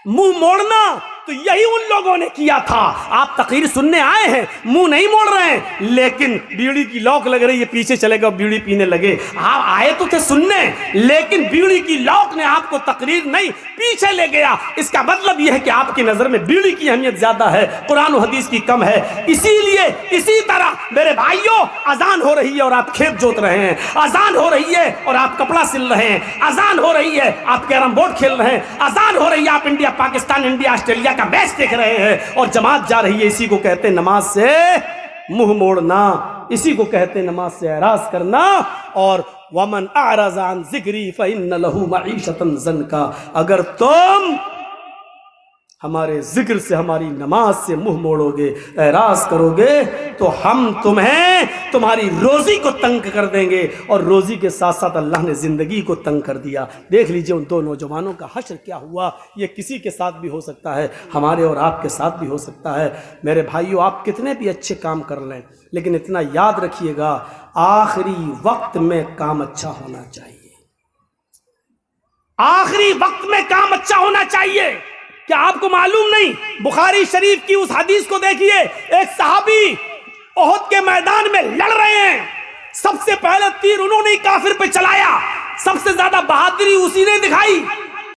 मुंह मोड़ना। तो यही उन लोगों ने किया था। आप तकरीर सुनने आए हैं, मुंह नहीं मोड़ रहे हैं, लेकिन बीड़ी की लौक लग रही है, पीछे चले गए, बीड़ी पीने लगे। आप आए तो थे सुनने, लेकिन बीड़ी की लौक ने आपको तकरीर नहीं पीछे ले गया। इसका मतलब यह है कि आपकी नजर में बीड़ी की अहमियत ज्यादा है, कुरान और हदीस की कम है। इसीलिए इसी तरह मेरे भाइयों, अजान हो रही है और आप खेत जोत रहे हैं, अजान हो रही है और आप कपड़ा सिल रहे हैं, अजान हो रही है आप कैरम बोर्ड खेल रहे हैं, अजान हो रही है आप इंडिया पाकिस्तान, इंडिया ऑस्ट्रेलिया का मैच देख रहे हैं और जमात जा रही है। इसी को कहते हैं नमाज से मुंह मोड़ना, इसी को कहते हैं नमाज से एराज करना। और वमन अअरज़ा अन ज़िक्री फ़इन्न लहू मईशतन ज़न्का। अगर तुम हमारे जिक्र से, हमारी नमाज से मुंह मोड़ोगे, एराज करोगे, तो हम तुम्हें तुम्हारी रोजी को तंग कर देंगे। और रोजी के साथ साथ अल्लाह ने जिंदगी को तंग कर दिया। देख लीजिए उन दो नौजवानों का हश्र क्या हुआ। ये किसी के साथ भी हो सकता है, हमारे और आपके साथ भी हो सकता है। मेरे भाइयों, आप कितने भी अच्छे काम कर लें, लेकिन इतना याद रखिएगा, आखिरी वक्त में काम अच्छा होना चाहिए। आखिरी वक्त में काम अच्छा होना चाहिए। क्या आपको मालूम नहीं? बुखारी शरीफ की उस हदीस को देखिए। एक सहाबी ओहद के मैदान में लड़ रहे हैं, सबसे पहले तीर उन्होंने काफिर पे चलाया, सबसे ज्यादा बहादुरी उसी ने दिखाई।